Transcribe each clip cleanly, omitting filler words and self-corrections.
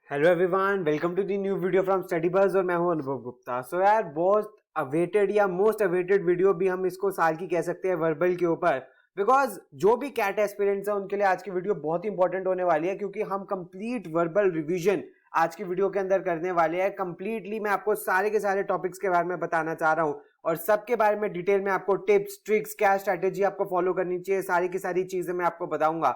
Hello everyone, welcome to the new video from Study Buzz और मैं हूं अनुभव गुप्ता। सो यार, बहुत अवेटेड या मोस्ट अवेटेड वीडियो भी हम इसको साल की कह सकते हैं वर्बल के ऊपर, बिकॉज जो भी कैट एस्पिरेंट्स हैं उनके लिए आज की वीडियो बहुत ही इंपॉर्टेंट होने वाली है, क्योंकि हम कंप्लीट वर्बल रिवीजन आज की वीडियो के अंदर करने वाले हैं। कंप्लीटली मैं आपको सारे के सारे टॉपिक्स के बारे में बताना चाह रहा हूँ और सबके बारे में डिटेल में आपको टिप्स ट्रिक्स क्या स्ट्रैटेजी आपको फॉलो करनी चाहिए, सारी की सारी चीजें मैं आपको बताऊंगा।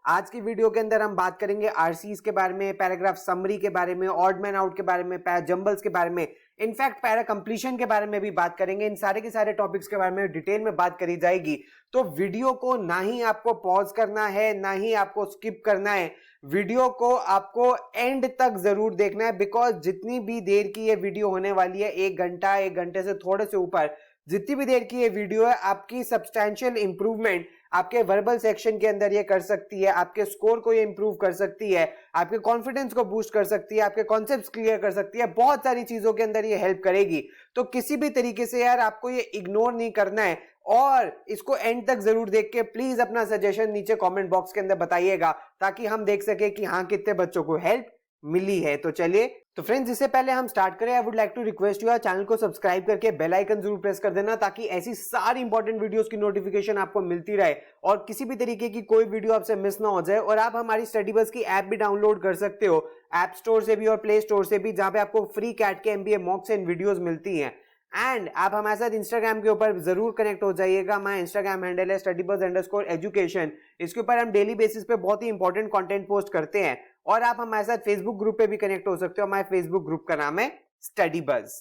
आज की वीडियो के अंदर हम बात करेंगे आरसीज के बारे में, पैराग्राफ समरी के बारे में, ऑड मैन आउट के बारे में, पैरा जंबल्स के बारे में, इनफैक्ट पैरा कंप्लीशन के बारे में भी बात करेंगे। इन सारे के सारे टॉपिक्स के बारे में डिटेल में बात करी जाएगी। तो वीडियो को ना ही आपको पॉज करना है ना ही आपको स्किप करना है, वीडियो को आपको एंड तक जरूर देखना है, बिकॉज जितनी भी देर की ये वीडियो होने वाली है, 1 घंटा 1 घंटे से थोड़े से ऊपर जितनी भी देर की ये वीडियो है, आपकी सब्सटैंशियल इंप्रूवमेंट आपके वर्बल सेक्शन के अंदर ये कर सकती है, आपके स्कोर को ये इंप्रूव कर सकती है, आपके कॉन्फिडेंस को बूस्ट कर सकती है, आपके कॉन्सेप्ट्स क्लियर कर सकती है, बहुत सारी चीजों के अंदर ये हेल्प करेगी। तो किसी भी तरीके से यार आपको ये इग्नोर नहीं करना है और इसको एंड तक जरूर देख के प्लीज अपना सजेशन नीचे कमेंट बॉक्स के अंदर बताइएगा, ताकि हम देख सके कि हाँ कितने बच्चों को हेल्प मिली है। तो चलिए, तो फ्रेंड्स इससे पहले हम स्टार्ट करें, I would like to request you channel को सब्सक्राइब करके बेल आइकन जरूर प्रेस कर देना, ताकि ऐसी सारी इंपॉर्टेंट वीडियोस की नोटिफिकेशन आपको मिलती रहे और किसी भी तरीके की कोई वीडियो आपसे मिस ना हो जाए। और आप हमारी स्टडी बस की ऐप भी डाउनलोड कर सकते हो, ऐप स्टोर से भी और प्ले स्टोर से भी, जहां पे आपको फ्री कैट के एमबीए मॉक्स एंड वीडियोस मिलती हैं। एंड आप हमारे साथ इंस्टाग्राम के ऊपर जरूर कनेक्ट हो जाइएगा। हमारा इंस्टाग्राम हैंडल है studybuzz_education। इसके ऊपर हम डेली बेसिस पे बहुत ही इंपॉर्टेंट कंटेंट पोस्ट करते हैं। और आप हमारे साथ फेसबुक ग्रुप पे भी कनेक्ट हो सकते हो, हमारे फेसबुक ग्रुप का नाम है स्टडी बज़।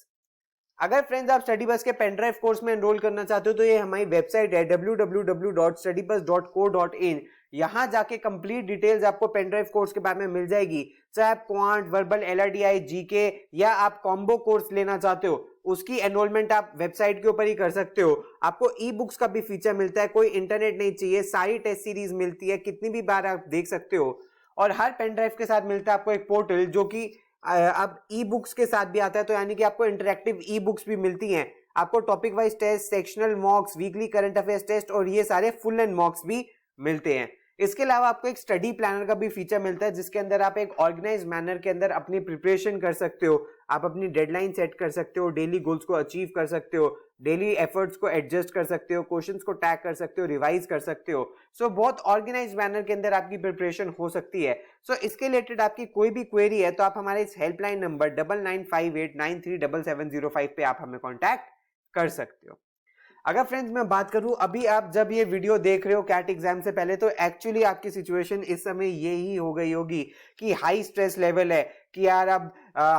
अगर फ्रेंड्स आप स्टडी बस के पेनड्राइव कोर्स में एनरोल करना चाहते हो तो ये हमारी वेबसाइट है www.studybuzz.co.in। यहां जाके कंप्लीट डिटेल्स आपको पेनड्राइव कोर्स के बारे में मिल जाएगी। चाहे आप क्वांट, वर्बल, एलआरडीआई, जीके या आप कॉम्बो कोर्स लेना चाहते हो, उसकी एनरोलमेंट आप वेबसाइट के ऊपर ही कर सकते हो। आपको ई बुक्स का भी फीचर मिलता है, कोई इंटरनेट नहीं चाहिए, सारी टेस्ट सीरीज मिलती है, कितनी भी बार आप देख सकते हो। और हर पेनड्राइव के साथ मिलता है आपको एक पोर्टल, जो कि अब ई बुक्स के साथ भी आता है। तो यानी कि आपको इंटरेक्टिव ई बुक्स भी मिलती हैं, आपको topic wise test, sectional mocks, weekly current affairs test और ये सारे फुल एंड मॉक्स भी मिलते हैं। इसके अलावा आपको एक स्टडी प्लानर का भी फीचर मिलता है, जिसके अंदर आप एक ऑर्गेनाइज मैनर के अंदर अपनी प्रिपरेशन कर सकते हो, आप अपनी डेडलाइन सेट कर सकते हो, डेली गोल्स को अचीव कर सकते हो, डेली एफर्ट्स को एडजस्ट कर सकते हो, क्वेश्चंस को टैग कर सकते हो, रिवाइज कर सकते हो। बहुत ऑर्गेनाइज मैनर के अंदर आपकी प्रिपरेशन हो सकती है। इसके रिलेटेड आपकी कोई भी क्वेरी है तो आप हमारे इस हेल्पलाइन नंबर 9958937705 पे आप हमें कॉन्टैक्ट कर सकते हो। अगर फ्रेंड्स मैं बात करूं, अभी आप जब ये वीडियो देख रहे हो कैट एग्जाम से पहले, तो एक्चुअली आपकी सिचुएशन इस समय यही हो गई होगी कि हाई स्ट्रेस लेवल है कि यार अब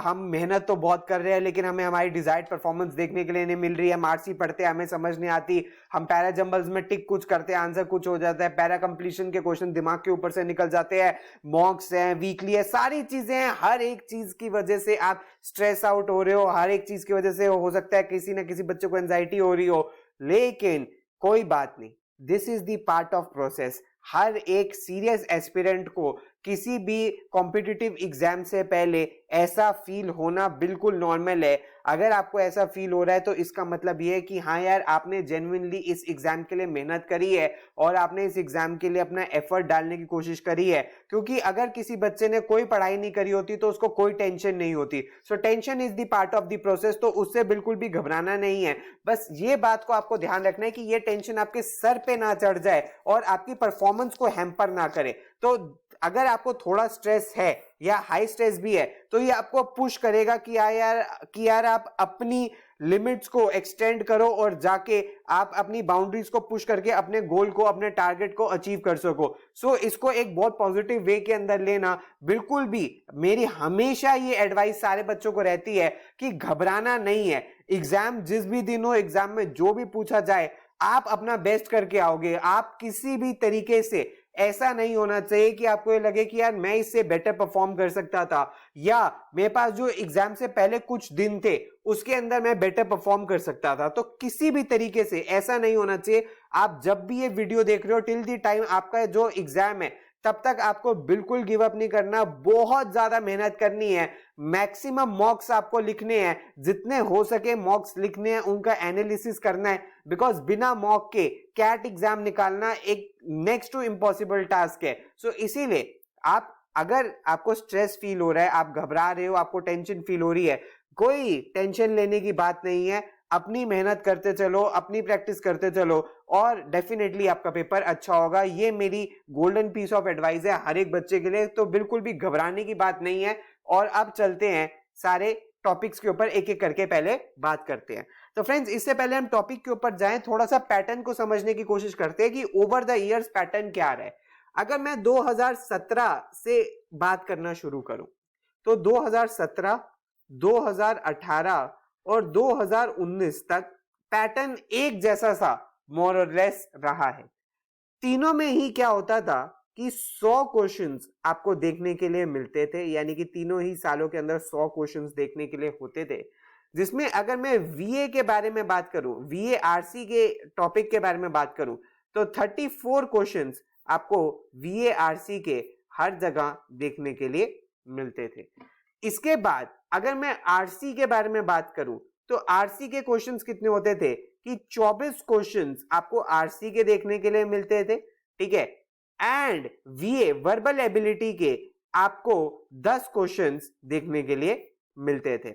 हम मेहनत तो बहुत कर रहे हैं लेकिन हमें हमारी डिजायर्ड परफॉर्मेंस देखने के लिए नहीं मिल रही है। मार्क्स ही पढ़ते हैं, हमें समझ नहीं आती, हम पैरा जंबल्स में टिक कुछ करते हैं, आंसर कुछ हो जाता है, पैरा कंप्लीशन के क्वेश्चन दिमाग के ऊपर से निकल जाते हैं, मॉक्स हैं, वीकली है, सारी चीजें हैं। हर एक चीज की वजह से आप स्ट्रेस आउट हो रहे हो, हर एक चीज की वजह से हो सकता है किसी ना किसी बच्चे को एंजाइटी हो रही हो, लेकिन कोई बात नहीं, this is the part of process. हर एक सीरियस एस्पिरेंट को किसी भी कॉम्पिटिटिव एग्जाम से पहले ऐसा फील होना बिल्कुल नॉर्मल है। अगर आपको ऐसा फील हो रहा है तो इसका मतलब यह है कि हाँ यार, आपने जेन्युइनली इस एग्जाम के लिए मेहनत करी है और आपने इस एग्जाम के लिए अपना एफर्ट डालने की कोशिश करी है। क्योंकि अगर किसी बच्चे ने कोई पढ़ाई नहीं करी होती तो उसको कोई टेंशन नहीं होती। Tension is the part of the process, तो उससे बिल्कुल भी घबराना नहीं है। बस ये बात को आपको ध्यान रखना है कि ये टेंशन आपके सर पे ना चढ़ जाए और आपकी परफॉर्मेंस को हैम्पर ना करे। तो अगर आपको थोड़ा स्ट्रेस है या हाई स्ट्रेस भी है तो ये आपको पुश करेगा कि यार आप अपनी लिमिट्स को एक्सटेंड करो और जाके आप अपनी बाउंड्रीज को पुश करके अपने गोल को, अपने टारगेट को अचीव कर सको। इसको एक बहुत पॉजिटिव वे के अंदर लेना। बिल्कुल भी मेरी हमेशा ये एडवाइस सारे बच्चों को रहती है कि घबराना नहीं है। एग्जाम जिस भी दिन हो, एग्जाम में जो भी पूछा जाए, आप अपना बेस्ट करके आओगे। आप किसी भी तरीके से ऐसा नहीं होना चाहिए कि आपको ये लगे कि यार मैं इससे बेटर परफॉर्म कर सकता था, या मेरे पास जो एग्जाम से पहले कुछ दिन थे उसके अंदर मैं बेटर परफॉर्म कर सकता था। तो किसी भी तरीके से ऐसा नहीं होना चाहिए। आप जब भी ये वीडियो देख रहे हो, टिल द टाइम आपका जो एग्जाम है, तब तक आपको बिल्कुल गिव अप नहीं करना, बहुत ज्यादा मेहनत करनी है, मैक्सिमम मॉक्स आपको लिखने हैं, जितने हो सके मॉक्स लिखने हैं, उनका एनालिसिस करना है। बिकॉज बिना मॉक के कैट एग्जाम निकालना एक नेक्स्ट टू इम्पॉसिबल टास्क है। इसीलिए आप अगर आपको स्ट्रेस फील हो रहा है, आप घबरा रहे हो, आपको टेंशन फील हो रही है, कोई टेंशन लेने की बात नहीं है। अपनी मेहनत करते चलो, अपनी प्रैक्टिस करते चलो और डेफिनेटली आपका पेपर अच्छा होगा। ये मेरी गोल्डन पीस ऑफ एडवाइस है हर एक बच्चे के लिए, तो बिल्कुल भी घबराने की बात नहीं है। और अब चलते हैं सारे टॉपिक्स के ऊपर, एक एक करके पहले बात करते हैं। तो फ्रेंड्स, इससे पहले हम टॉपिक के ऊपर जाएं, थोड़ा सा पैटर्न को समझने की कोशिश करते हैं कि ओवर द इयर्स पैटर्न क्या रहा है। अगर मैं 2017 से बात करना शुरू करूं तो 2017, 2018 और 2019 तक पैटर्न एक जैसा सा मोर और लेस रहा है। तीनों में ही क्या होता था कि 100 क्वेश्चंस आपको देखने के लिए मिलते थे, यानी कि तीनों ही सालों के अंदर 100 क्वेश्चंस देखने के लिए होते थे। जिसमें अगर मैं वीए के बारे में बात करूं, वीए आरसी के टॉपिक के बारे में बात करूं, तो 34 क्वेश्चंस आपको वीए आरसी के हर जगह देखने के लिए मिलते थे। इसके बाद अगर मैं आरसी के बारे में बात करूं तो आरसी के क्वेश्चंस कितने होते थे कि 24 क्वेश्चंस आपको आरसी के देखने के लिए मिलते थे, ठीक है। एंड वीए वर्बल एबिलिटी के आपको 10 क्वेश्चंस देखने के लिए मिलते थे।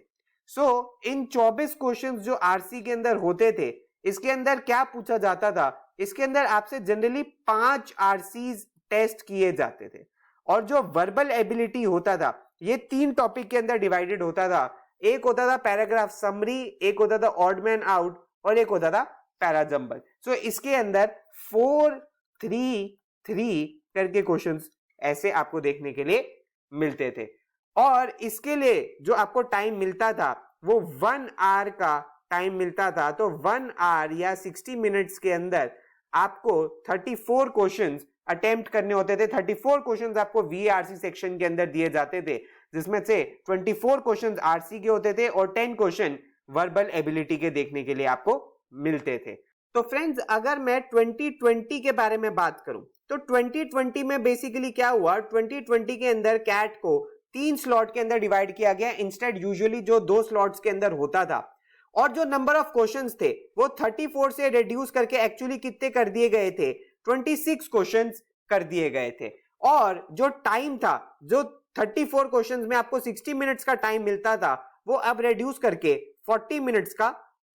सो इन 24 क्वेश्चंस जो आरसी के अंदर होते थे, इसके अंदर क्या पूछा जाता था, इसके अंदर आपसे जनरली 5 आरसीज टेस्ट किए जाते थे। और जो वर्बल एबिलिटी होता था, ये 3 टॉपिक के अंदर डिवाइडेड होता था। एक होता था पैराग्राफ समरी, एक होता था ऑड मैन आउट और एक होता था पैरा जंबल। सो इसके अंदर 4, 3, 3 करके क्वेश्चंस ऐसे आपको देखने के लिए मिलते थे। और इसके लिए जो आपको टाइम मिलता था वो 1 आवर का टाइम मिलता था। तो 1 आवर या 60 मिनट्स के अंदर आपको 34 क्वेश्चंस अटेम्प्ट करने होते थे। 34 क्वेश्चंस आपको वीआरसी सेक्शन के अंदर दिए जाते थे, जिसमें से 24 क्वेश्चंस आरसी के होते थे और 10 क्वेश्चन वर्बल एबिलिटी के देखने के लिए आपको मिलते थे। तो फ्रेंड्स, अगर मैं 2020 के बारे में बात करूं तो 2020 में बेसिकली क्या हुआ, 2020 के अंदर कैट को 3 स्लॉट के अंदर डिवाइड किया गया इंस्टेड यूजुअली जो 2 स्लॉट्स के अंदर होता था। और जो नंबर ऑफ क्वेश्चंस थे वो 34 से रिड्यूस करके एक्चुअली कितने कर दिए गए थे, 26 क्वेश्चंस कर दिए गए थे। और जो टाइम था, जो 34 क्वेश्चंस में आपको 60 मिनट्स का टाइम मिलता था, वो अब रिड्यूस करके 40 मिनट्स का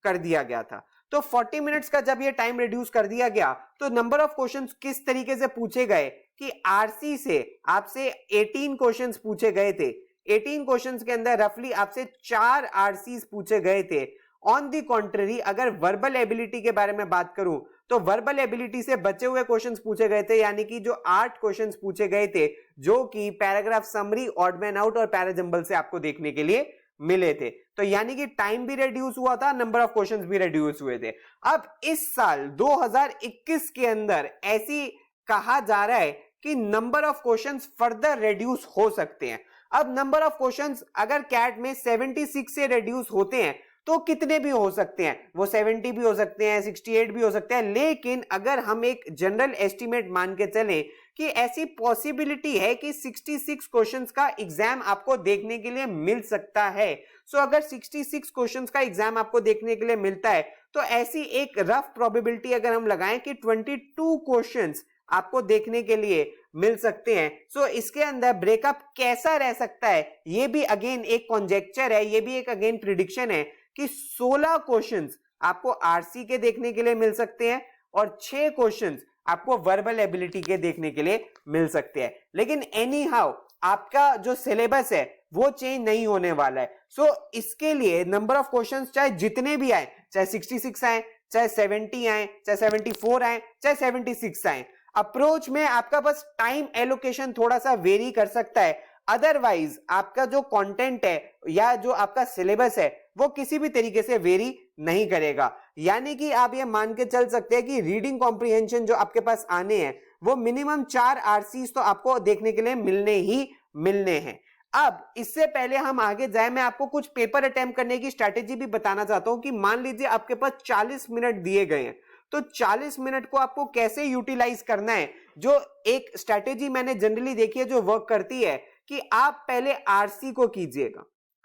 कर दिया गया था। तो 40 मिनट्स का जब ये टाइम रिड्यूस कर दिया गया तो नंबर ऑफ क्वेश्चंस किस तरीके से पूछे गए कि आरसी से आपसे 18 क्वेश्चंस पूछे गए थे। 18 क्वेश्चंस के अंदर रफली आपसे 4 आरसीज पूछे गए थे। ऑन दी कॉन्ट्ररी, अगर वर्बल एबिलिटी के बारे में बात करूं तो वर्बल एबिलिटी से बचे हुए क्वेश्चंस पूछे गए थे, यानी कि जो 8 क्वेश्चंस पूछे गए थे, जो कि paragraph summary, odd man out और पैरा जंबल से आपको देखने के लिए मिले थे। तो यानी कि टाइम भी रिड्यूस हुआ था, नंबर ऑफ क्वेश्चंस भी रिड्यूस हुए थे। अब इस साल 2021 के अंदर ऐसी कहा जा रहा है कि number of questions further reduce हो सकते हैं। अब नंबर ऑफ क्वेश्चंस अगर कैट में 76 से रिड्यूस होते हैं तो कितने भी हो सकते हैं, वो 70 भी हो सकते हैं, 68 भी हो सकते हैं। लेकिन अगर हम एक जनरल एस्टिमेट मान के चलें कि ऐसी पॉसिबिलिटी है कि 66 क्वेश्चंस का एग्जाम आपको देखने के लिए मिल सकता है। सो अगर 66 क्वेश्चंस का एग्जाम आपको देखने के लिए मिलता है तो ऐसी एक रफ प्रोबेबिलिटी अगर हम लगाएं कि 22 क्वेश्चंस आपको देखने के लिए मिल सकते हैं। सो इसके अंदर ब्रेकअप कैसा रह सकता है, ये भी अगेन एक कॉन्जेक्चर है, ये भी एक अगेन प्रिडिक्शन है कि 16 क्वेश्चंस आपको आरसी के देखने के लिए मिल सकते हैं और 6 क्वेश्चंस आपको वर्बल एबिलिटी के देखने के लिए मिल सकते हैं। लेकिन एनी हाउ आपका जो सिलेबस है वो चेंज नहीं होने वाला है। सो इसके लिए नंबर ऑफ क्वेश्चंस चाहे जितने भी आए, चाहे 66 आए, चाहे 70 आए, चाहे 74 आए, चाहे 76 आए, अप्रोच में आपका बस टाइम एलोकेशन थोड़ा सा वेरी कर सकता है। अदरवाइज आपका जो कंटेंट है या जो आपका सिलेबस है वो किसी भी तरीके से वेरी नहीं करेगा। यानी कि आप ये मान के चल सकते हैं कि रीडिंग कॉम्प्रिहेंशन जो आपके पास आने हैं वो मिनिमम 4 आरसीज तो आपको देखने के लिए मिलने ही मिलने हैं। अब इससे पहले हम आगे जाए, मैं आपको कुछ पेपर अटेम्प्ट करने की स्ट्रैटेजी भी बताना चाहता हूं कि मान लीजिए आपके पास 40 मिनट दिए गए हैं, तो 40 मिनट को आपको कैसे यूटिलाइज करना है। जो एक स्ट्रैटेजी मैंने जनरली देखी है जो वर्क करती है कि आप पहले आरसी को कीजिएगा,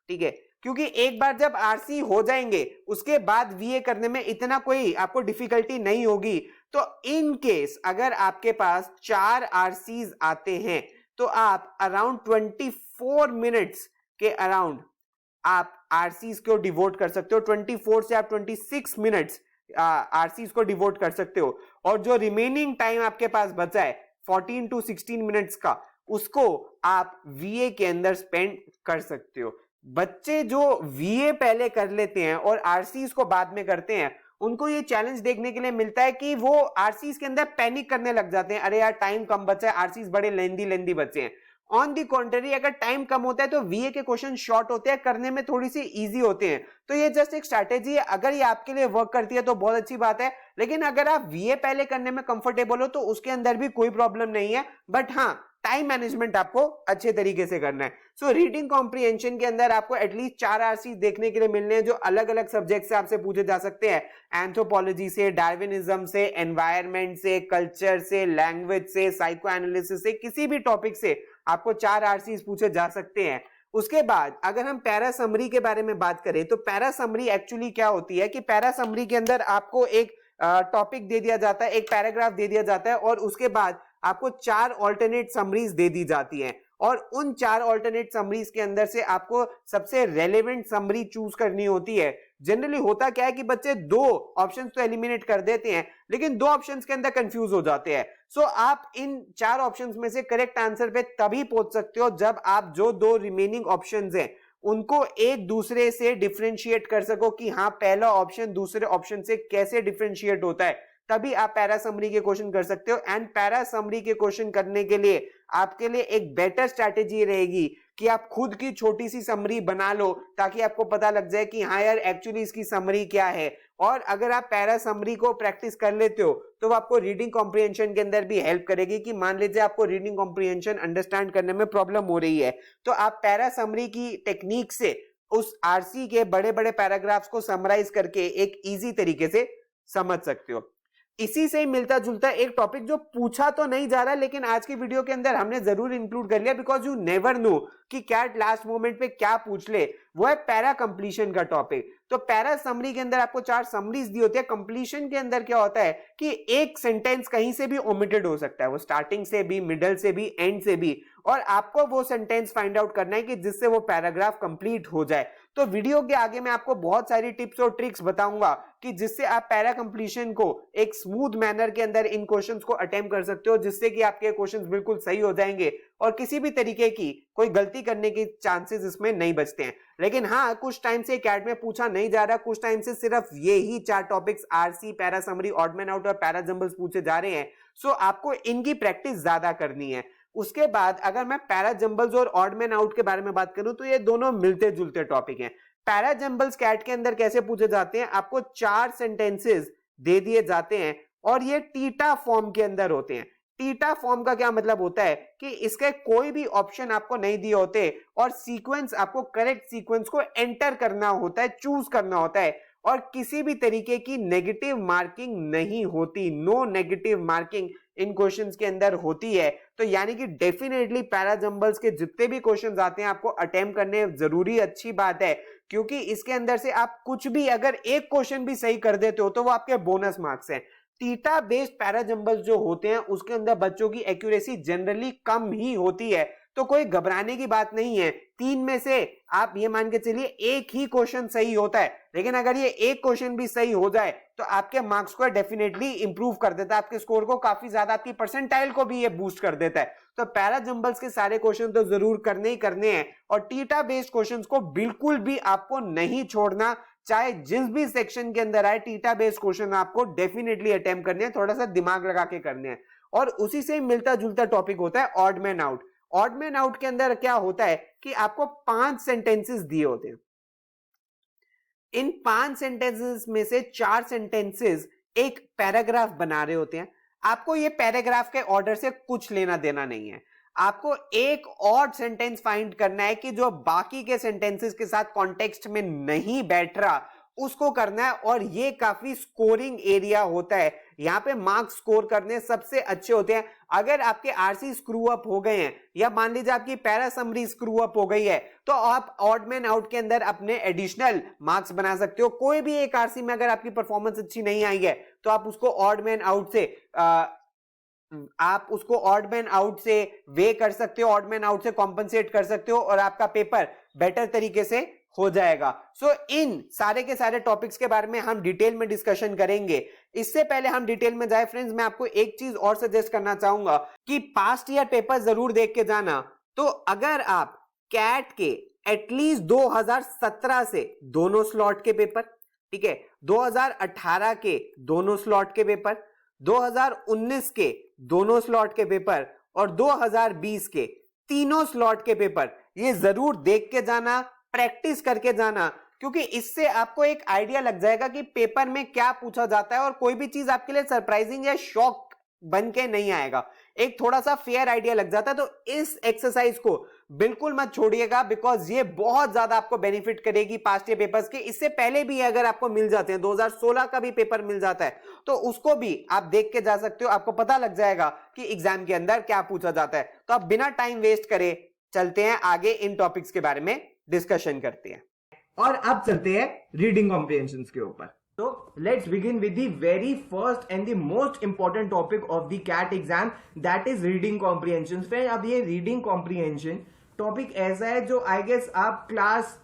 ठीक है, क्योंकि एक बार जब आरसी हो जाएंगे उसके बाद वीए करने में इतना कोई आपको डिफिकल्टी नहीं होगी। तो इन केस अगर आपके पास 4 आरसीज आते हैं तो आप अराउंड 24 मिनट्स के अराउंड आप आरसीज को डिवोट कर सकते हो। 24 से आप 26 मिनट्स आरसीज को डिवोट कर सकते हो, और जो रिमेनिंग टाइम आपके पास बचा है 14 टू 16 मिनट्स का, उसको आप वीए के अंदर स्पेंड कर सकते हो। बच्चे जो वीए पहले कर लेते हैं और आरसीज को बाद में करते हैं, उनको ये चैलेंज देखने के लिए मिलता है कि वो आरसीज के अंदर पैनिक करने लग जाते हैं, अरे यार टाइम कम बचा है, आरसीज बड़े लेंदी बचे हैं। ऑन दी कॉन्ट्ररी, अगर टाइम कम होता है तो वीए के क्वेश्चन शॉर्ट होते हैं, करने में थोड़ी सी इजी होते हैं। तो ये जस्ट एक स्ट्रैटेजी है, अगर ये आपके लिए वर्क करती है तो बहुत अच्छी बात है, लेकिन अगर आप वीए पहले करने में कंफर्टेबल हो तो उसके अंदर भी कोई प्रॉब्लम नहीं है। बट हाँ, टाइम मैनेजमेंट आपको अच्छे तरीके से करना है। सो रीडिंग कॉम्प्रिहेंशन के अंदर आपको एटलीस्ट 4 आरसी देखने के लिए मिलने हैं, जो अलग अलग सब्जेक्ट से आपसे पूछे जा सकते हैं। एंथ्रोपोलॉजी से, डार्विनिज्म से, एनवायरमेंट से, कल्चर से, लैंग्वेज से, साइको एनालिसिस से, किसी भी टॉपिक से आपको 4 आरसी पूछे जा सकते हैं। उसके बाद अगर हम पैरा समरी के बारे में बात करें तो पैरा समरी एक्चुअली क्या होती है कि पैरा समरी के अंदर आपको एक टॉपिक दे दिया जाता है, एक पैराग्राफ दे दिया जाता है, और उसके बाद आपको 4 ऑल्टरनेट समरीज दे दी जाती हैं, और उन 4 ऑल्टरनेट समरीज के अंदर से आपको सबसे रेलेवेंट समरी चूज करनी होती है। जनरली होता क्या है कि बच्चे 2 ऑप्शंस तो एलिमिनेट कर देते हैं, लेकिन 2 ऑप्शंस के अंदर कंफ्यूज हो जाते हैं। सो आप इन 4 ऑप्शंस में से करेक्ट आंसर पे तभी पहुंच सकते हो जब आप जो 2 रिमेनिंग ऑप्शंस हैं उनको एक दूसरे से डिफरेंशिएट कर सको कि हाँ पहला ऑप्शन दूसरे ऑप्शन से कैसे डिफरेंशिएट होता है, तभी आप पैरा समरी के क्वेश्चन कर सकते हो। एंड पैरा समरी के क्वेश्चन करने के लिए आपके लिए एक बेटर स्ट्रैटेजी रहेगी कि आप खुद की छोटी सी समरी बना लो, ताकि आपको पता लग जाए कि हाँ यार एक्चुअली इसकी समरी क्या है। और अगर आप पैरा समरी को प्रैक्टिस कर लेते हो तो वो आपको रीडिंग कॉम्प्रिहेंशन के अंदर भी हेल्प करेगी कि मान लीजिए आपको रीडिंग कॉम्प्रिहेंशन अंडरस्टैंड करने में प्रॉब्लम हो रही है, तो आप पैरा समरी की टेक्निक से उस आरसी के बड़े बड़े पैराग्राफ्स को समराइज करके एक इजी तरीके से समझ सकते हो। इसी से मिलता जुलता एक टॉपिक जो पूछा तो नहीं जा रहा, लेकिन आज की वीडियो के अंदर हमने जरूर इंक्लूड कर लिया, बिकॉज यू नेवर नो कि कैट लास्ट मोमेंट पे क्या पूछ ले, वो है पैरा कंप्लीशन का टॉपिक। तो पैरा समरी के अंदर आपको 4 समरीज दी होती है। कंप्लीशन के अंदर क्या होता है कि एक सेंटेंस कहीं से भी ओमिटेड हो सकता है, वो स्टार्टिंग से भी, मिडल से भी, एंड से भी, और आपको वो सेंटेंस फाइंड आउट करना है कि जिससे वो पैराग्राफ कंप्लीट हो जाए। तो वीडियो के आगे मैं आपको बहुत सारी टिप्स और ट्रिक्स बताऊंगा कि जिससे आप पैरा कंप्लीशन को एक स्मूथ मैनर के अंदर इन क्वेश्चंस को अटेम्प्ट कर सकते हो, जिससे कि आपके क्वेश्चंस बिल्कुल सही हो जाएंगे और किसी भी तरीके की कोई गलती करने के चांसेस इसमें नहीं बचते हैं। लेकिन हाँ, कुछ टाइम से कैट में पूछा नहीं जा रहा, कुछ टाइम से सिर्फ ये ही 4 topics RC, para summary, odd man out और पैरा जंबल्स पूछे जा रहे हैं। सो आपको इनकी प्रैक्टिस ज्यादा करनी है। उसके बाद अगर मैं पैरा जंबल्स और ऑड मैन आउट के बारे में बात करूं तो ये दोनों मिलते जुलते टॉपिक हैं। पैरा जंबल्स कैट के अंदर कैसे पूछे जाते हैं, आपको 4 सेंटेंसेस दे दिए जाते हैं और ये टीटा फॉर्म के अंदर होते हैं। टीटा फॉर्म का क्या मतलब होता है कि इसके कोई भी ऑप्शन आपको नहीं दिए होते और सीक्वेंस, आपको करेक्ट सीक्वेंस को एंटर करना होता है, चूज करना होता है, और किसी भी तरीके की नेगेटिव मार्किंग नहीं होती। No negative marking in questions के अंदर होती है। तो यानी कि डेफिनेटली पैरा जंबल्स के जितने भी क्वेश्चंस आते हैं आपको अटेम्प्ट करने जरूरी, अच्छी बात है, क्योंकि इसके अंदर से आप कुछ भी अगर एक क्वेश्चन भी सही कर देते हो तो वो आपके बोनस मार्क्स हैं। टीटा बेस्ड पैरा जंबल्स जो होते हैं उसके अंदर बच्चों की एक्यूरेसी जनरली कम ही होती है, तो कोई घबराने की बात नहीं है। 3 में से आप ये मान के चलिए एक ही क्वेश्चन सही होता है, लेकिन अगर ये एक क्वेश्चन भी सही हो जाए तो आपके मार्क्स को डेफिनेटली इंप्रूव कर देता है, आपके स्कोर को काफी ज्यादा, आपकी परसेंटाइल को भी ये बूस्ट कर देता है। तो पैरा जंबल्स के सारे क्वेश्चन तो जरूर करने ही करने हैं, और टीटा बेस्ड क्वेश्चंस को बिल्कुल भी आपको नहीं छोड़ना, चाहे जिस भी सेक्शन के अंदर आए। टीटा बेस्ड क्वेश्चन आपको डेफिनेटली अटेम्प्ट करने हैं, थोड़ा सा दिमाग लगा के करने हैं। और उसी से मिलता जुलता टॉपिक होता है odd man out. Odd man out के अंदर क्या होता है कि आपको 5 सेंटेंसेस दिए होते हैं। इन 5 सेंटेंसेस में से 4 सेंटेंसेस एक पैराग्राफ बना रहे होते हैं। आपको ये पैराग्राफ के ऑर्डर से कुछ लेना देना नहीं है, आपको एक ऑड सेंटेंस फाइंड करना है कि जो बाकी के सेंटेंसेस के साथ कॉन्टेक्स्ट में नहीं बैठ रहा, उसको करना है। और ये काफी स्कोरिंग एरिया होता है, यहाँ पे मार्क्स स्कोर करने सबसे अच्छे होते हैं। अगर आपके आरसी स्क्रू अप हो गए हैं या मान लीजिए आपकी पैरा समरी स्क्रू अप हो गई है, तो आप ऑड मैन आउट के अंदर अपने एडिशनल मार्क्स बना सकते हो। कोई भी एक आरसी में अगर आपकी परफॉर्मेंस अच्छी नहीं आई है तो आप उसको ऑड मैन आउट से आप उसको ऑड मैन आउट से वे कर सकते हो, ऑड मैन आउट से कॉम्पनसेट कर सकते हो और आपका पेपर बेटर तरीके से हो जाएगा। सो इन सारे के सारे टॉपिक्स के बारे में हम डिटेल में डिस्कशन करेंगे। इससे पहले हम डिटेल में जाए फ्रेंड्स, मैं आपको एक चीज और सजेस्ट करना चाहूंगा कि पास्ट ईयर पेपर जरूर देख के जाना। तो अगर आप कैट के एटलीस्ट 2017 से दोनों स्लॉट के पेपर, ठीक है, 2018 के दोनों स्लॉट के पेपर, 2019 के दोनों स्लॉट के पेपर और 2020 के तीनों स्लॉट के पेपर, ये जरूर देख के जाना, प्रैक्टिस करके जाना, क्योंकि इससे आपको एक आइडिया लग जाएगा कि पेपर में क्या पूछा जाता है और कोई भी चीज आपके लिए सरप्राइजिंग या शॉक बन के नहीं आएगा, एक थोड़ा सा फेयर आइडिया लग जाता है। तो इस एक्सरसाइज को बिल्कुल मत छोड़िएगा, बिकॉज ये बहुत ज्यादा आपको बेनिफिट करेगी पास्ट ईयर पेपर्स के। इससे पहले भी अगर आपको मिल जाते हैं, 2016 का भी पेपर मिल जाता है, तो उसको भी आप देख के जा सकते हो, आपको पता लग जाएगा कि एग्जाम के अंदर क्या पूछा जाता है। तो आप बिना टाइम वेस्ट करे चलते हैं आगे, इन टॉपिक्स के बारे में डिस्कशन करते हैं। और अब चलते हैं रीडिंग कॉम्प्रिहेंशन के ऊपर। So let's begin with the very first and the most important topic of the CAT exam, that is reading comprehension। फिर अब ये reading comprehension टॉपिक ऐसा है जो आई गेस आप क्लास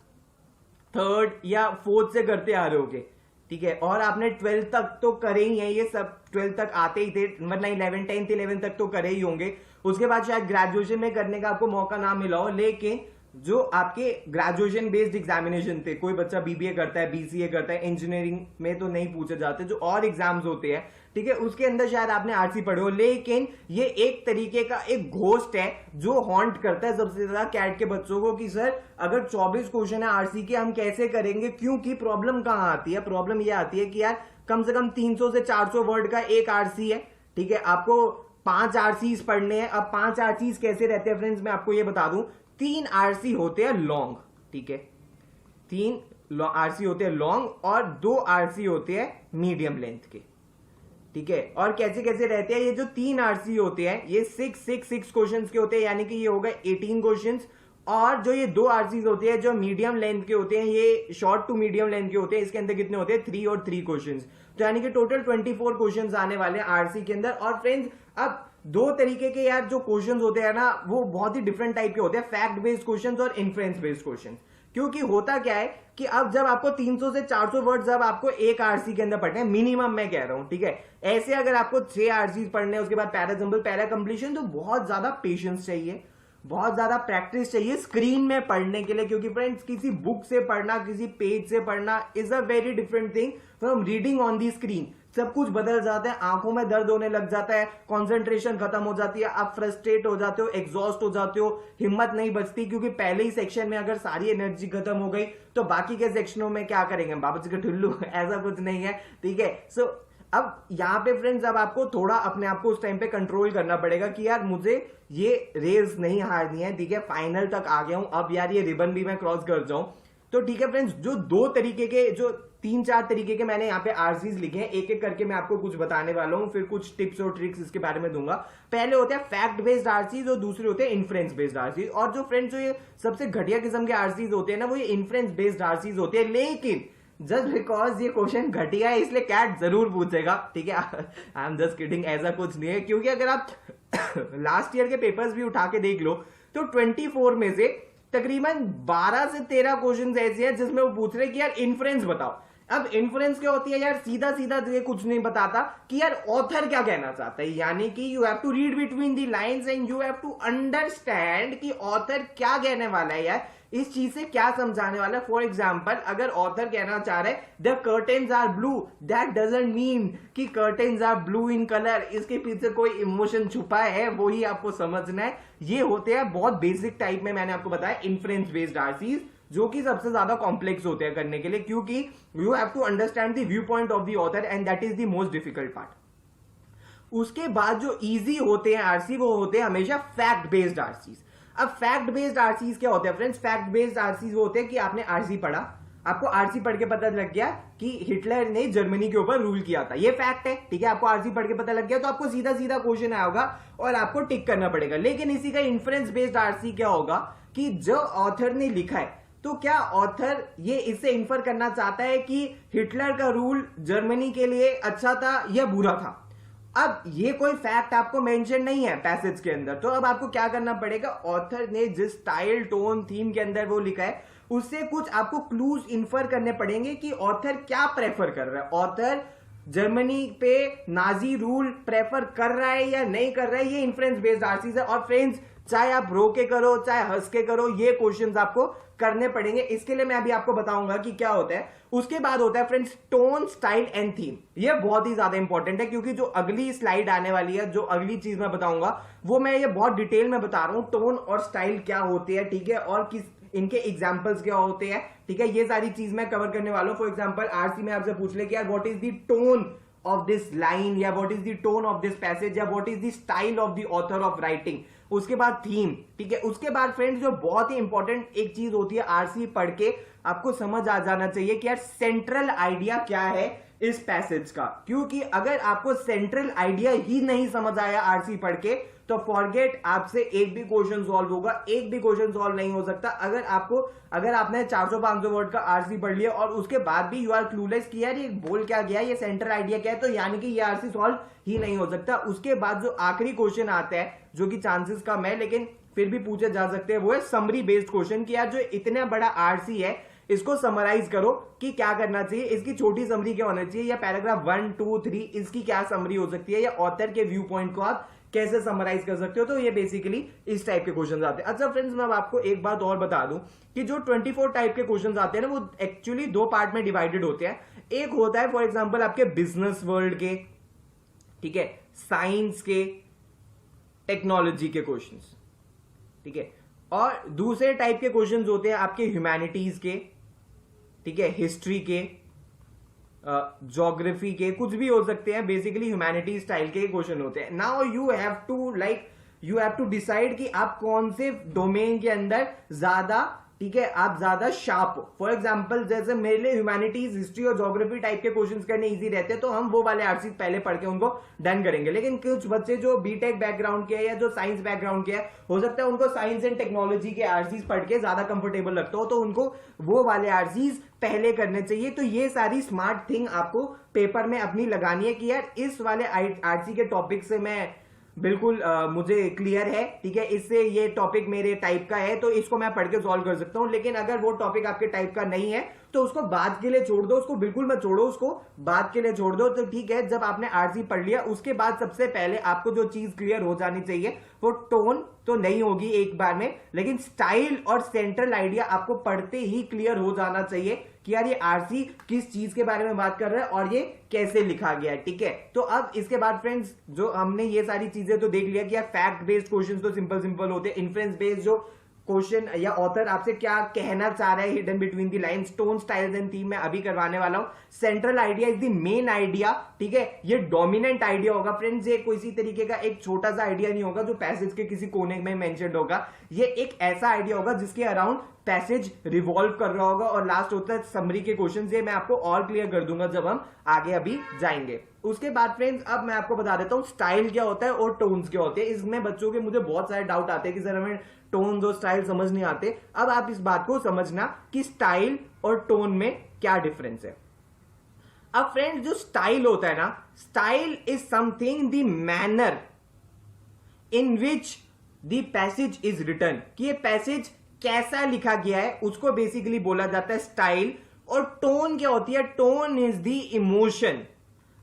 3rd या 4th से करते आ रहे होगे, ठीक है, और आपने 12th तक तो करे ही है, ये सब 12th तक आते ही थे, मतलब 11th 10th 11th तक तो करे ही होंगे। उसके बाद शायद ग्रेजुएशन में करने का आपको मौका ना मिला हो, लेकिन जो आपके ग्रेजुएशन बेस्ड एग्जामिनेशन थे, कोई बच्चा बीबीए करता है, बीसीए करता है, इंजीनियरिंग में तो नहीं पूछे जाते, जो और एग्जाम्स होते हैं, ठीक है, उसके अंदर शायद आपने आरसी पढ़े हो। लेकिन ये एक तरीके का एक घोस्ट है जो हॉन्ट करता है सबसे ज्यादा कैट के बच्चों को कि सर अगर 24 क्वेश्चन है आरसी के, हम कैसे करेंगे। क्योंकि प्रॉब्लम कहां आती है, प्रॉब्लम ये आती है कि यार कम से कम 300 से 400 वर्ड का एक आरसी है, ठीक है, आपको 5 आरसीज पढ़ने हैं। अब 5 आरसीज कैसे रहते हैं फ्रेंड्स, मैं आपको ये बता दूं, 3 आरसी होते हैं लॉन्ग, ठीक है, 3 आरसी होते हैं लॉन्ग और 2 आरसी होते हैं मीडियम लेंथ के, ठीक है। और कैसे कैसे रहते हैं, ये जो 3 आरसी होते हैं ये 6 क्वेश्चंस के होते हैं, यानी कि ये हो गए 18 क्वेश्चंस। और जो ये 2 आरसीज होते हैं जो मीडियम लेंथ के होते हैं, ये शॉर्ट टू मीडियम लेंथ के होते हैं, इसके अंदर कितने होते हैं 3 और 3 क्वेश्चंस, तो यानी कि टोटल 24 क्वेश्चंस आने वाले हैं आरसी के अंदर। और फ्रेंड्स अब 2 तरीके के यार जो क्वेश्चंस होते हैं ना, वो बहुत ही डिफरेंट टाइप के होते हैं, फैक्ट बेस्ड क्वेश्चंस और इन्फ्रेंस बेस्ड क्वेश्चंस। क्योंकि होता क्या है कि अब जब आपको 300 से 400 वर्ड जब आपको एक आरसी के अंदर पढ़ने हैं, मिनिमम मैं कह रहा हूं, ठीक है, ऐसे अगर आपको 6 आरसी पढ़ने हैं, उसके बाद पैरा जंबल, पैरा कंप्लीशन, तो बहुत ज्यादा पेशेंस चाहिए, बहुत ज्यादा प्रैक्टिस चाहिए स्क्रीन में पढ़ने के लिए। क्योंकि फ्रेंड्स किसी बुक से पढ़ना, किसी पेज से पढ़ना is a very different thing from reading on the screen. सब कुछ बदल जाता है, आंखों में दर्द होने लग जाता है, कंसंट्रेशन खत्म हो जाती है, आप फ्रस्ट्रेट हो जाते हो, एग्जॉस्ट हो जाते हो, हिम्मत नहीं बचती, क्योंकि पहले ही सेक्शन में अगर सारी एनर्जी खत्म हो गई तो बाकी के सेक्शनों में क्या करेंगे, बाबा जी का ठुल्लू ऐसा कुछ नहीं है, ठीक है। सो अब यहाँ पे फ्रेंड्स अब आपको थोड़ा अपने आप को उस टाइम पे कंट्रोल करना पड़ेगा कि यार मुझे ये रेस नहीं हारनी है, ठीक है, फाइनल तक आ गया हूं, अब यार ये रिबन भी मैं क्रॉस कर जाऊं। तो ठीक है फ्रेंड्स, जो 2 तरीके के, जो 3-4 तरीके के मैंने यहाँ पे आरसीज लिखे हैं, एक एक करके मैं आपको कुछ बताने वाला हूं, फिर कुछ टिप्स और ट्रिक्स इसके बारे में दूंगा। पहले होते हैं फैक्ट बेस्ड आरसीज और दूसरे होते हैं इन्फ्रेंस बेस्ड आरसीज। और जो फ्रेंड्स जो ये सबसे घटिया किस्म के आरसीज होते हैं ना, वो ये इन्फ्रेंस बेस्ड आरसीज होते हैं। लेकिन जस्ट बिकॉज ये क्वेश्चन घटिया है इसलिए कैट जरूर पूछेगा, ठीक है, आई एम जस्ट किडिंग, ऐसा कुछ नहीं है। क्योंकि अगर आप लास्ट ईयर के पेपर्स भी उठा के देख लो तो 24 में से तकरीबन 12 से 13 क्वेश्चन ऐसे हैं जिसमें वो पूछ रहे कि यार इन्फ्रेंस बताओ। अब इन्फ्रेंस क्या होती है यार, सीधा सीधा ये कुछ नहीं बताता कि यार ऑथर क्या कहना चाहता है, यानी कि you have to read between the lines and you have to understand कि ऑथर क्या कहने वाला है, यार इस चीज से क्या समझाने वाला है। फॉर एग्जाम्पल अगर ऑथर कहना चाह रहे the curtains are blue, that doesn't mean कि curtains are blue in colour, इसके पीछे कोई इमोशन छुपा है, वो ही आपको समझना है। ये होते हैं बहुत बेसिक टाइप में, मैंने आपको बताया इन्फ्रेंस बेस्ड आरसीज, जो कि सबसे ज्यादा कॉम्प्लेक्स होते हैं करने के लिए, क्योंकि you have to understand the view point of the author and that is the most difficult part. उसके बाद जो इजी होते हैं आरसी, वो होते हैं हमेशा फैक्ट बेस्ड आरसीज। अब फैक्ट बेस्ड आरसीज क्या होते हैं फ्रेंड्स, फैक्ट बेस्ड आरसीज वो होते हैं कि आपने आरसी पढ़ा, आपको आरसी पढ़ के पता लग गया कि हिटलर ने जर्मनी के ऊपर रूल किया था, ये फैक्ट है, ठीक है, आपको आरसी पढ़ के पता लग गया, तो आपको सीधा सीधा क्वेश्चन आया होगा और आपको टिक करना पड़ेगा। लेकिन इसी का इन्फ्रेंस बेस्ड आरसी क्या होगा कि जो ऑथर ने लिखा है, तो क्या ऑथर ये इससे इन्फर करना चाहता है कि हिटलर का रूल जर्मनी के लिए अच्छा था या बुरा था। अब ये कोई फैक्ट आपको मेंशन नहीं है पैसेज के अंदर, तो अब आपको क्या करना पड़ेगा, ऑथर ने जिस स्टाइल टोन थीम के अंदर वो लिखा है उससे कुछ आपको क्लूज इन्फर करने पड़ेंगे कि ऑथर क्या प्रेफर कर रहा है। ऑथर जर्मनी पे नाजी रूल प्रेफर कर रहा है या नहीं कर रहा है, ये इन्फ्लुएंस बेस्ड आरसीज है। और फ्रेंड्स, चाहे आप रो के करो चाहे हंस के करो, ये क्वेश्चंस आपको करने पड़ेंगे। इसके लिए मैं अभी आपको बताऊंगा कि क्या होता है। उसके बाद होता है friends tone, style and theme. ये बहुत ही ज्यादा इंपॉर्टेंट है क्योंकि जो अगली स्लाइड आने वाली है, जो अगली चीज मैं बताऊंगा वो मैं ये बहुत डिटेल में बता रहा हूं, टोन और स्टाइल क्या होती है, ठीक है, और किस इनके एग्जाम्पल्स क्या होते हैं, ठीक है, ये सारी चीज मैं कवर करने वाला हूं। फॉर एग्जाम्पल आरसी में आपसे पूछ ले कि यार what is the tone of this line, या what is the tone of this passage, या what is the style of the author of writing. उसके बाद थीम, ठीक है। उसके बाद फ्रेंड्स जो बहुत ही इंपॉर्टेंट एक चीज होती है, आरसी पढ़ के आपको समझ आ जाना चाहिए कि यार सेंट्रल आइडिया क्या है इस पैसेज का। क्योंकि अगर आपको सेंट्रल आइडिया ही नहीं समझ आया आरसी पढ़ के, तो फॉरगेट, आपसे एक भी क्वेश्चन सॉल्व होगा, एक भी क्वेश्चन सॉल्व नहीं हो सकता। अगर आपने 400-500 वर्ड का आरसी पढ़ लिया और उसके बाद भी यू आर क्लूलेस कि यार ये बोल क्या गया, ये सेंट्रल आइडिया क्या है, तो यानी कि ये आरसी सॉल्व ही नहीं हो सकता। उसके बाद जो आखिरी क्वेश्चन आता है, जो कि चांसेस कम है लेकिन फिर भी पूछे जा सकते हैं, वो है समरी बेस्ड क्वेश्चन कि यार जो इतना बड़ा आरसी है इसको समराइज करो कि क्या करना चाहिए, इसकी छोटी समरी क्या होना चाहिए, या पैराग्राफ 1, 2, 3 इसकी क्या समरी हो सकती है, या ऑथर के व्यू पॉइंट को आप कैसे समराइज कर सकते हो। तो ये बेसिकली इस टाइप के क्वेश्चंस आते हैं। अच्छा फ्रेंड्स, मैं आपको एक बात और बता दूं कि जो 24 टाइप के क्वेश्चंस आते हैं ना, वो एक्चुअली 2 पार्ट में डिवाइडेड होते हैं। एक होता है फॉर एग्जांपल आपके बिजनेस वर्ल्ड के, ठीक है, साइंस के, टेक्नोलॉजी के क्वेश्चंस, ठीक है, और दूसरे टाइप के क्वेश्चंस होते हैं आपके ह्यूमैनिटीज के, ठीक है, हिस्ट्री के, ज्योग्राफी के, कुछ भी हो सकते हैं, बेसिकली ह्यूमैनिटी स्टाइल के क्वेश्चन होते हैं। Now you have to decide कि आप कौन से डोमेन के अंदर ज्यादा, ठीक है, आप ज्यादा शार्प हो। फॉर एग्जांपल जैसे मेरे लिए ह्यूमैनिटीज, हिस्ट्री और ज्योग्राफी टाइप के क्वेश्चंस करने इजी रहते हैं, तो हम वो वाले आरसी पहले पढ़ के उनको डन करेंगे। लेकिन कुछ बच्चे जो बीटेक बैकग्राउंड के हैं या जो साइंस बैकग्राउंड के हैं, हो सकता है उनको साइंस एंड टेक्नोलॉजी के आरसीज पढ़ के ज्यादा कंफर्टेबल लगता हो, तो उनको वो वाले आरसीज पहले करने चाहिए। तो ये सारी स्मार्ट थिंग आपको पेपर में अपनी लगानी है कि यार इस वाले आरसी के टॉपिक से मैं बिल्कुल मुझे क्लियर है, ठीक है, इससे ये टॉपिक मेरे टाइप का है, तो इसको मैं पढ़ के सॉल्व कर सकता हूं। लेकिन अगर वो टॉपिक आपके टाइप का नहीं है तो उसको बाद के लिए छोड़ दो, उसको बिल्कुल मत छोड़ो, उसको बाद के लिए छोड़ दो। तो ठीक है, जब आपने आरसी पढ़ लिया उसके बाद सबसे पहले आपको जो चीज क्लियर हो जानी चाहिए वो टोन तो नहीं होगी एक बार में, लेकिन स्टाइल और सेंट्रल आइडिया आपको पढ़ते ही क्लियर हो जाना चाहिए कि यार ये आरसी किस चीज के बारे में बात कर रहा है और ये कैसे लिखा गया है, ठीक है। तो अब इसके बाद फ्रेंड्स जो हमने ये सारी चीजें तो देख लिया कि यार फैक्ट बेस्ड क्वेश्चंस तो सिंपल होते हैं, इन्फ्लुएंस बेस्ड जो क्वेश्चन या ऑथर आपसे क्या कहना चाह रहा है, hidden between the lines, tone, style and theme मैं अभी करवाने वाला हूं। Central idea is the main idea, ठीक है, ये डोमिनेंट आइडिया होगा फ्रेंड्स, ये किसी तरीके का एक छोटा सा आइडिया नहीं होगा जो पैसेज के किसी कोने में मेंशन्ड होगा। ये एक ऐसा आइडिया होगा जिसके अराउंड पैसेज रिवॉल्व कर रहा होगा। और लास्ट होता है समरी के क्वेश्चन, ये मैं आपको और क्लियर कर दूंगा जब हम आगे अभी जाएंगे। उसके बाद फ्रेंड्स अब मैं आपको बता देता हूं स्टाइल क्या होता है और टोन्स क्या होते हैं। इसमें बच्चों के मुझे बहुत सारे डाउट आते हैं कि सर हमें टोन्स और स्टाइल समझ नहीं आते। अब आप इस बात को समझना कि स्टाइल और टोन में क्या डिफरेंस है। अब फ्रेंड्स जो स्टाइल होता है ना, style is something the manner in which the passage is written, कि ये पैसेज कैसा लिखा गया है उसको बेसिकली बोला जाता है स्टाइल। और टोन क्या होती है, tone is the emotion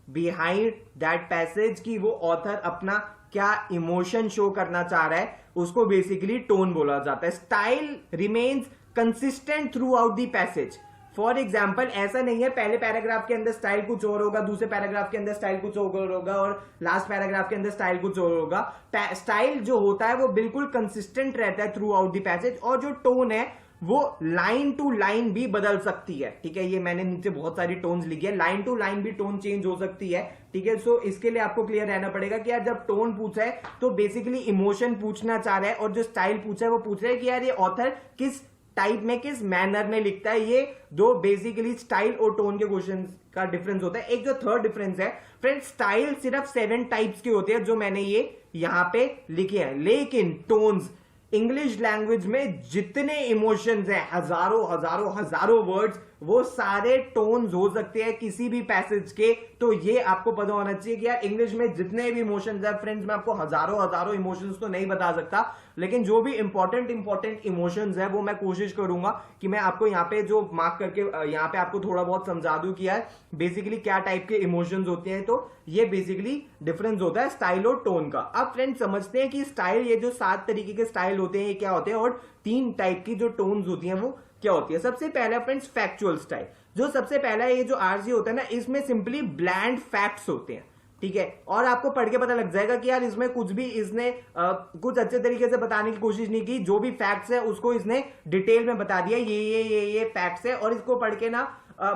behind that passage, की वो ऑथर अपना क्या इमोशन शो करना चाह रहा है उसको बेसिकली टोन बोला जाता है। Style remains consistent through out the passage. For example ऐसा नहीं है पहले पैराग्राफ के अंदर स्टाइल कुछ और होगा, दूसरे पैराग्राफ के अंदर स्टाइल कुछ और होगा और लास्ट पैराग्राफ के अंदर स्टाइल कुछ और होगा। स्टाइल जो होता है वो बिल्कुल कंसिस्टेंट रहता है थ्रू आउट द पैसेज। और जो टोन है वो लाइन टू लाइन भी बदल सकती है, ठीक है, ये मैंने नीचे बहुत सारी टोन्स लिखी है, लाइन टू लाइन भी टोन चेंज हो सकती है, ठीक है। सो इसके लिए आपको क्लियर रहना पड़ेगा कि यार जब टोन पूछा है तो बेसिकली इमोशन पूछना चाह रहा है, और जो स्टाइल पूछा है वो पूछ रहा है कि यार ये ऑथर किस टाइप में, किस मैनर में लिखता है। ये दो बेसिकली स्टाइल और टोन के क्वेश्चन का डिफरेंस होता है। एक जो थर्ड डिफरेंस है फ्रेंड्स, स्टाइल सिर्फ 7 टाइप्स के होते हैं जो मैंने ये यहां पे लिखे हैं, लेकिन टोन्स इंग्लिश लैंग्वेज में जितने इमोशंस हैं, हजारों हजारों हजारों वर्ड्स, वो सारे टोन्स हो सकते हैं किसी भी पैसेज के। तो ये आपको पता होना चाहिए कि यार इंग्लिश में जितने भी इमोशंस है फ्रेंड्स, मैं आपको हजारों हजारों इमोशंस तो नहीं बता सकता, लेकिन जो भी इंपॉर्टेंट इमोशंस है वो मैं कोशिश करूंगा कि मैं आपको यहाँ पे जो मार्क करके यहाँ पे आपको थोड़ा बहुत समझा दूं कि यार बेसिकली क्या टाइप के इमोशंस होते हैं। तो ये बेसिकली डिफरेंस होता है स्टाइल और टोन का। अब फ्रेंड्स समझते हैं कि स्टाइल, ये जो 7 तरीके के स्टाइल होते हैं ये क्या होते हैं, और 3 टाइप की जो टोन्स होती हैं वो क्या होती है। सबसे पहला फ्रेंड्स फैक्चुअल स्टाइल। जो सबसे पहला ये जो आरसी होता है ना, इसमें सिंपली ब्लैंड फैक्ट्स होते हैं, ठीक है। और आपको पढ़ के पता लग जाएगा कि यार इसमें कुछ भी इसने कुछ अच्छे तरीके से बताने की कोशिश नहीं की। जो भी फैक्ट्स है उसको इसने डिटेल में बता दिया, ये फैक्ट्स है। और इसको पढ़ के ना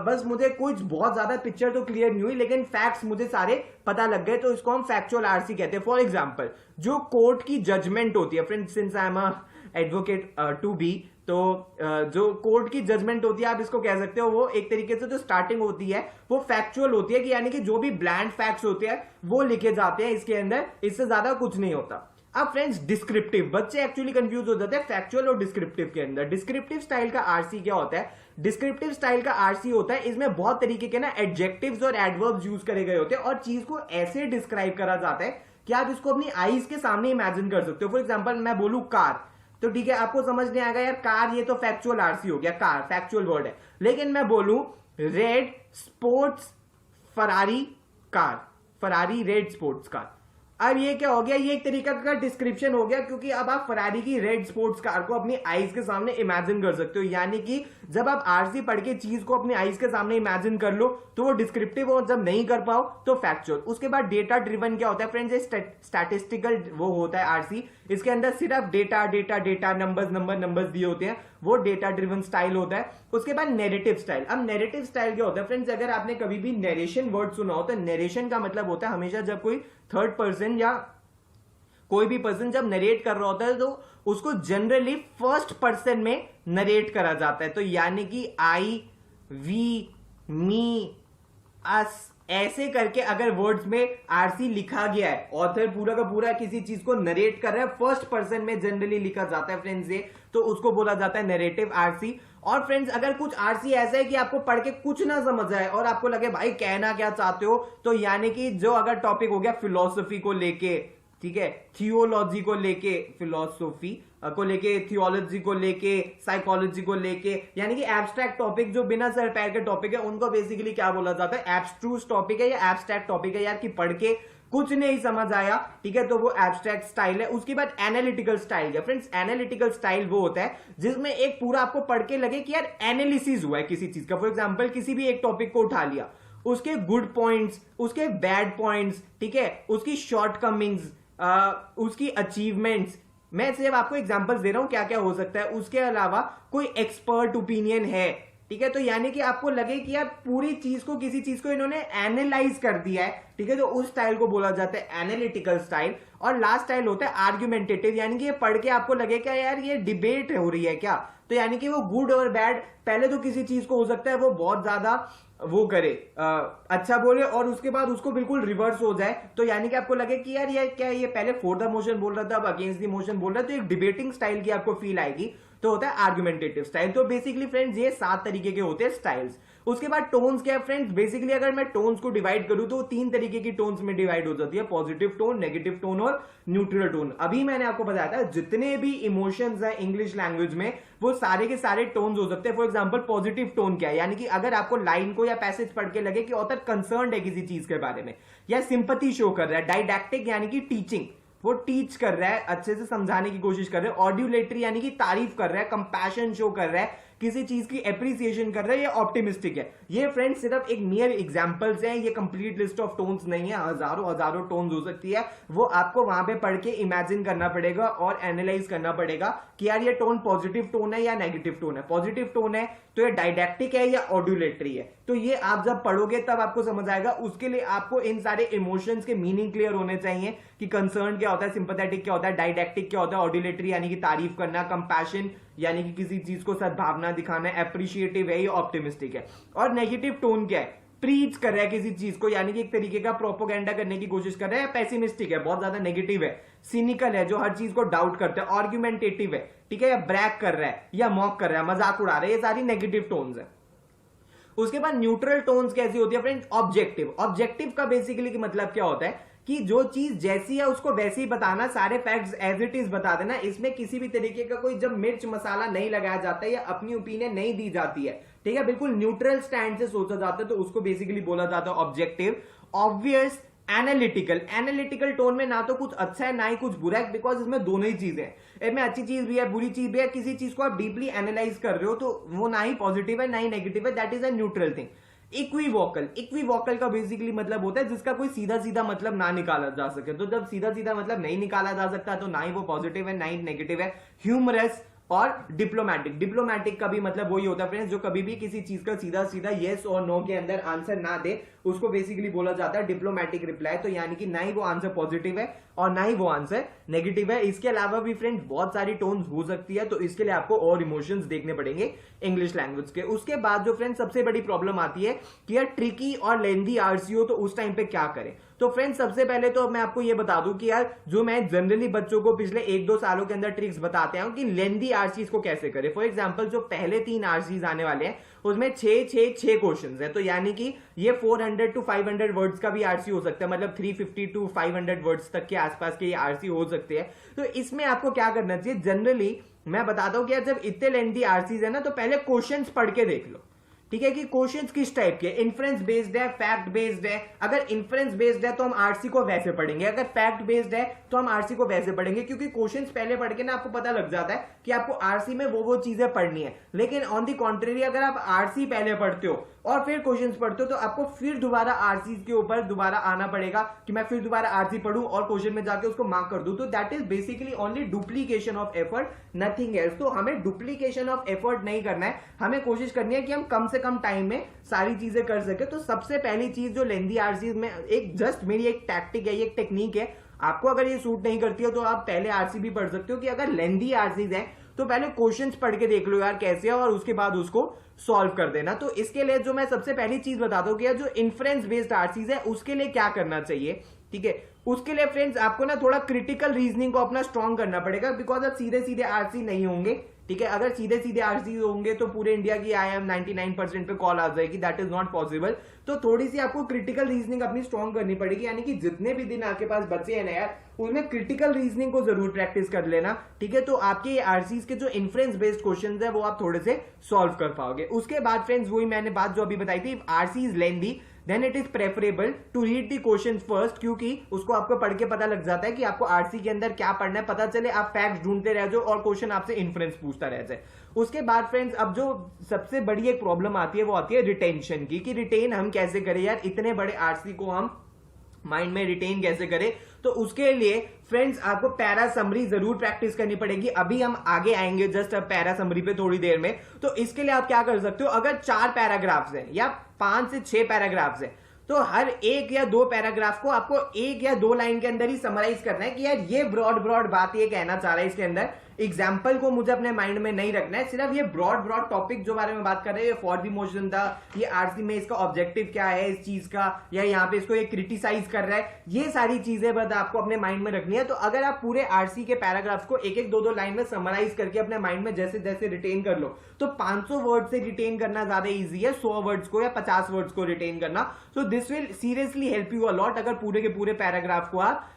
बस मुझे कुछ बहुत ज्यादा पिक्चर तो क्लियर नहीं हुई, लेकिन फैक्ट्स मुझे सारे पता लग गए, तो इसको हम फैक्चुअल आरसी कहते हैं। फॉर एग्जाम्पल जो कोर्ट की जजमेंट होती है friends, since I am advocate to be, तो जो कोर्ट की जजमेंट होती है आप इसको कह सकते हो, वो एक तरीके से जो स्टार्टिंग होती है वो फैक्चुअल होती है, कि यानी कि जो भी ब्लैंड फैक्ट्स होते हैं वो लिखे जाते हैं इसके अंदर, इससे ज्यादा कुछ नहीं होता। अब फ्रेंड्स डिस्क्रिप्टिव, बच्चे एक्चुअली कंफ्यूज हो जाते हैं फैक्चुअल और डिस्क्रिप्टिव के अंदर। डिस्क्रिप्टिव स्टाइल का आरसी क्या होता है? डिस्क्रिप्टिव स्टाइल का आरसी होता है, इसमें बहुत तरीके के ना एडजेक्टिव्स और एडवर्ब्स यूज करे गए होते हैं, और चीज को ऐसे डिस्क्राइब करा जाता है कि आप इसको अपनी आईज के सामने इमेजिन कर सकते हो। फॉर एग्जाम्पल मैं बोलूं कार, तो ठीक है आपको समझ नहीं आएगा यार कार, ये तो फैक्चुअल आरसी हो गया, कार फैक्चुअल वर्ड है। लेकिन मैं बोलूं red sports Ferrari car, Ferrari red sports car, अब ये क्या हो गया, ये एक तरीका का डिस्क्रिप्शन हो गया, क्योंकि अब आप फरारी की रेड स्पोर्ट्स कार को अपनी आईज के सामने इमेजिन कर सकते हो। यानी कि जब आप आरसी पढ़ के चीज को अपनी आईज के सामने इमेजिन कर लो तो वो डिस्क्रिप्टिव हो, जब नहीं कर पाओ तो फैक्चुअल। उसके बाद डेटा ड्रिवन क्या होता है फ्रेंड्स, ये स्टैटिस्टिकल वो होता है आरसी, इसके अंदर सिर्फ डेटा डेटा डेटा नंबर्स दिए होते हैं, वो डेटा ड्रिवन स्टाइल होता है। उसके बाद नैरेटिव स्टाइल। अब नैरेटिव स्टाइल क्या होता है फ्रेंड्स, अगर आपने कभी भी नरेशन वर्ड सुना हो, तो नरेशन का मतलब होता है हमेशा जब कोई थर्ड पर्सन या कोई भी पर्सन जब नरेट कर रहा होता है तो उसको जनरली फर्स्ट पर्सन में नरेट करा जाता है। तो यानी कि आई, वी, मी, अस, ऐसे करके अगर वर्ड्स में आरसी लिखा गया है, ऑथर पूरा का पूरा किसी चीज को नरेट कर रहा है, फर्स्ट पर्सन में जनरली लिखा जाता है फ्रेंड्स ये, तो उसको बोला जाता है नरेटिव आरसी। और फ्रेंड्स अगर कुछ आरसी ऐसा है कि आपको पढ़ के कुछ ना समझ आए और आपको लगे भाई कहना क्या चाहते हो, तो यानी कि जो अगर टॉपिक हो गया फिलोसफी को लेके, ठीक है, थियोलॉजी को लेके, फिलोसफी को लेके, थियोलॉजी को लेके, साइकोलॉजी को लेके, यानी कि एब्स्ट्रैक्ट टॉपिक जो बिना सर पैर के टॉपिक है उनको बेसिकली क्या बोला जाता है, एब्स्ट्रूस टॉपिक है या एब्स्ट्रैक्ट टॉपिक है यार, कि पढ़ के कुछ नहीं समझ आया, ठीक है, तो वो एब्स्ट्रैक्ट स्टाइल है। उसके बाद एनालिटिकल स्टाइल है फ्रेंड्स। एनालिटिकल स्टाइल वो होता है जिसमें एक पूरा आपको पढ़ के लगे कि यार एनालिसिस हुआ है किसी चीज का। फॉर एग्जांपल किसी भी एक टॉपिक को उठा लिया, उसके गुड पॉइंट्स, उसके बैड पॉइंट्स, ठीक है, उसकी शॉर्टकमिंग्स, उसकी अचीवमेंट्स, मैं सिर्फ आपको एग्जांपल्स दे रहा हूं क्या क्या हो सकता है। उसके अलावा कोई एक्सपर्ट ओपिनियन है, ठीक है, तो यानी कि आपको लगे कि यार पूरी चीज को, किसी चीज को इन्होंने एनालाइज कर दिया है, ठीक है, तो उस स्टाइल को बोला जाता है एनालिटिकल स्टाइल। और लास्ट स्टाइल होता है आर्ग्यूमेंटेटिव, यानी कि ये पढ़ के आपको लगे क्या यार ये डिबेट हो रही है क्या, तो यानी कि वो गुड और बैड, पहले तो किसी चीज को हो सकता है वो बहुत ज्यादा वो करे, अच्छा बोले, और उसके बाद उसको बिल्कुल रिवर्स हो जाए, तो यानी कि आपको लगे कि यार ये क्या, ये पहले फॉर द मोशन बोल रहा था अब अगेंस्ट द मोशन बोल रहा है, तो एक डिबेटिंग स्टाइल की आपको फील आएगी, तो होता है आर्गुमेंटेटिव स्टाइल। तो बेसिकली फ्रेंड्स ये 7 तरीके के होते हैं स्टाइल्स। उसके बाद टोन्स क्या है फ्रेंड्स, बेसिकली अगर मैं टोन्स को डिवाइड करूं तो 3 तरीके की टोन्स में डिवाइड हो जाती है, पॉजिटिव टोन, नेगेटिव टोन और न्यूट्रल टोन। अभी मैंने आपको बताया था जितने भी इमोशंस हैं इंग्लिश लैंग्वेज में वो सारे के सारे टोन्स हो सकते हैं। फॉर एग्जांपल पॉजिटिव टोन क्या है, यानी कि अगर आपको लाइन को या पैसेज पढ़ के लगे कि ऑथर कंसर्न्ड है किसी चीज के बारे में, या सिंपैथी शो कर रहा है, डाइडैक्टिक यानी कि टीचिंग, वो टीच कर रहा है, अच्छे से समझाने की कोशिश कर रहा है, ऑड्यूलेटरी यानी कि तारीफ कर रहा है, कंपैशन शो कर रहा है, किसी चीज की एप्रिसिएशन कर रहा है, ये ऑप्टिमिस्टिक है। ये फ्रेंड्स सिर्फ एक मियर एग्जांपल्स हैं, ये कंप्लीट लिस्ट ऑफ टोन्स नहीं है, हजारों हजारों टोन्स हो सकती है, वो आपको वहां पे पढ़ के इमेजिन करना पड़ेगा और एनालाइज करना पड़ेगा कि यार ये टोन पॉजिटिव टोन है या नेगेटिव टोन है। पॉजिटिव टोन है तो ये डाइडैक्टिक है या ऑड्यूलेटरी है, तो ये आप जब पढ़ोगे तब आपको समझ आएगा। उसके लिए आपको इन सारे इमोशंस के मीनिंग क्लियर होने चाहिए कि कंसर्न क्या होता है, सिंपैथेटिक क्या होता है, डाइडैक्टिक क्या होता है, ऑड्यूलेटरी यानी कि तारीफ करना, कंपैशन यानी कि किसी चीज को सद्भावना दिखाना, एप्रिशिएटिव है, ये ऑप्टिमिस्टिक है। और नेगेटिव टोन क्या है, प्रीच कर रहा है किसी चीज को, यानी कि एक तरीके का प्रोपोगेंडा करने की कोशिश कर रहा है, पेसिमिस्टिक है, बहुत ज्यादा नेगेटिव है, सिनिकल है, जो हर चीज को डाउट करता है, आर्ग्यूमेंटेटिव है, ठीक है, या ब्रैक कर रहा है या मॉक कर रहा है, मजाक उड़ा रहा है, ये सारी नेगेटिव टोन्स है। उसके बाद न्यूट्रल टोन्स कैसी होती है फ्रेंड्स? ऑब्जेक्टिव। ऑब्जेक्टिव का बेसिकली मतलब क्या होता है कि जो चीज जैसी है उसको वैसे ही बताना, सारे फैक्ट्स एज इट इज बता देना, इसमें किसी भी तरीके का कोई जब मिर्च मसाला नहीं लगाया जाता है या अपनी ओपिनियन नहीं दी जाती है, ठीक है, बिल्कुल न्यूट्रल स्टैंड से सोचा जाता है, तो उसको बेसिकली बोला जाता है objective. Obvious, analytical. Analytical tone में ना तो कुछ अच्छा है ना ही कुछ बुरा है, बिकॉज इसमें दोनों ही चीजें हैं, इसमें अच्छी चीज भी है बुरी चीज भी है, किसी चीज को आप डीपली एनालाइज कर रहे हो तो वो ना ही पॉजिटिव है ना ही नेगेटिव है, that is a neutral thing. Equivocal. Equivocal का बेसिकली मतलब होता है जिसका कोई सीधा सीधा मतलब ना निकाला जा सके, तो जब सीधा सीधा मतलब नहीं निकाला जा सकता तो ना ही वो पॉजिटिव है ना ही नेगेटिव है। ह्यूमरस और डिप्लोमैटिक। डिप्लोमैटिक का भी मतलब वही होता है फ्रेंड्स, जो कभी भी किसी चीज का सीधा सीधा येस और नो के अंदर आंसर ना दे, उसको बेसिकली बोला जाता है डिप्लोमैटिक रिप्लाई। तो यानी कि ना ही वो आंसर पॉजिटिव है और ना ही वो आंसर नेगेटिव है। इसके अलावा भी फ्रेंड्स बहुत सारी टोन्स हो सकती है, तो इसके लिए आपको और इमोशंस देखने पड़ेंगे इंग्लिश लैंग्वेज के। उसके बाद जो फ्रेंड्स सबसे बड़ी प्रॉब्लम आती है कि यार ट्रिकी और लेंदी आरसी हो, तो उस टाइम पे क्या करें? तो फ्रेंड्स सबसे पहले तो मैं आपको ये बता दूं कि यार जो मैं जनरली बच्चों को पिछले 1-2 सालों के अंदर ट्रिक्स बताते हैं कि लेंदी आरसीज को कैसे करें। फॉर एग्जांपल जो पहले 3 आरसीज आने वाले हैं उसमें 6 क्वेश्चंस है, तो यानी कि ये 400 to 500 वर्ड्स का भी आरसी हो सकता है, मतलब 350 to 500 वर्ड्स तक के आसपास के ये आरसी हो सकते हैं। तो इसमें आपको क्या करना चाहिए? जनरली मैं बताता हूं कि यार जब इतने लेंथी आरसीज है ना, तो पहले क्वेश्चंस पढ़ के देख लो, ठीक है, कि क्वेश्चंस किस टाइप के, इन्फ्रेंस बेस्ड है, फैक्ट बेस्ड है। अगर इन्फ्रेंस बेस्ड है तो हम आरसी को वैसे पढ़ेंगे, अगर फैक्ट बेस्ड है तो हम आरसी को वैसे पढ़ेंगे, क्योंकि क्वेश्चंस पहले पढ़ के ना आपको पता लग जाता है कि आपको आरसी में वो चीजें पढ़नी है। लेकिन ऑन दी कॉन्ट्रेरी अगर आप आरसी पहले पढ़ते हो और फिर क्वेश्चंस पढ़ते हो, तो आपको फिर दोबारा आरसी के ऊपर दोबारा आना पड़ेगा कि मैं फिर दोबारा आरसी पढ़ूं और क्वेश्चन में जाके उसको मार्क कर दूं। तो that is basically only duplication of effort, nothing else. तो हमें डुप्लीकेशन ऑफ एफर्ट नहीं करना है, हमें कोशिश करनी है कि हम कम से कम टाइम में सारी चीजें कर सके। तो सबसे पहली चीज जो लेंदी आरसी में, एक जस्ट मेरी एक टैक्टिक है, एक टेक्निक है, आपको अगर ये सूट नहीं करती है तो आप पहले आरसी भी पढ़ सकते हो, कि अगर लेंदी आरसीज है तो पहले क्वेश्चंस पढ़ के देख लो यार कैसे है, और उसके बाद उसको सॉल्व कर देना। तो इसके लिए जो मैं सबसे पहली चीज बताता हूं कि जो इन्फ्रेंस बेस्ड आरसीज है उसके लिए क्या करना चाहिए, ठीक है। उसके लिए फ्रेंड्स आपको ना थोड़ा क्रिटिकल रीजनिंग को अपना स्ट्रॉन्ग करना पड़ेगा, बिकॉज अब सीधे सीधे आरसी नहीं होंगे, ठीक है। अगर सीधे सीधे आरसी होंगे तो पूरे इंडिया की IIM 99% पे कॉल आ जाएगी, दैट इज नॉट पॉसिबल। तो थोड़ी सी आपको क्रिटिकल रीजनिंग अपनी स्ट्रॉन्ग करनी पड़ेगी, यानी कि जितने भी दिन आपके पास बचे हैं ना यार, उनमें क्रिटिकल रीजनिंग को जरूर प्रैक्टिस कर लेना, ठीक है। तो आपके ये आरसीज के जो इन्फ्रेंस बेस्ड क्वेश्चंस है वो आप थोड़े से सॉल्व कर पाओगे। उसके बाद फ्रेंड्स वही मैंने बात जो अभी बताई थी, RC is lengthy then it is preferable to read the question first, क्योंकि उसको आपको पढ़ के पता लग जाता है कि आपको आरसी के अंदर क्या पढ़ना है, पता चले आप फैक्ट्स ढूंढते रह जाओ और क्वेश्चन आपसे इन्फ्रेंस पूछता रह जाए। उसके बाद फ्रेंड्स अब जो सबसे बड़ी एक प्रॉब्लम आती है वो आती है रिटेंशन की, कि रिटेन हम कैसे करें यार, इतने बड़े आरसी को हम माइंड में रिटेन कैसे करें। तो उसके लिए फ्रेंड्स आपको पैरा समरी जरूर प्रैक्टिस करनी पड़ेगी, अभी हम आगे आएंगे जस्ट अब पैरा समरी पे थोड़ी देर में। तो इसके लिए आप क्या कर सकते हो, अगर 4 पैराग्राफ्स हैं या 5 से 6 पैराग्राफ्स हैं, तो हर 1 या 2 पैराग्राफ को आपको 1 या 2 लाइन के अंदर ही समराइज करना है कि यार ये ब्रॉड बात ये कहना चाह रहा है इसके अंदर। एग्जाम्पल को मुझे अपने माइंड में नहीं रखना है, सिर्फ ये ब्रॉड टॉपिक जो बारे में बात कर रहे हैं, ये फॉर द मोशन था, ये आरसी में इसका ऑब्जेक्टिव क्या है इस चीज का, या यहाँ पे इसको ये क्रिटिसाइज कर रहा है, ये सारी चीजें बस आपको अपने माइंड में रखनी है। तो अगर आप पूरे आरसी के पैराग्राफ्स को 1-1, 2-2 लाइन में समराइज करके अपने माइंड में जैसे जैसे रिटेन कर लो, तो 500 वर्ड से रिटेन करना ज्यादा ईजी है 100 वर्ड्स को या 50 वर्ड्स को रिटेन करना। So this will seriously help you a lot, अगर पूरे के पूरे पैराग्राफ को आप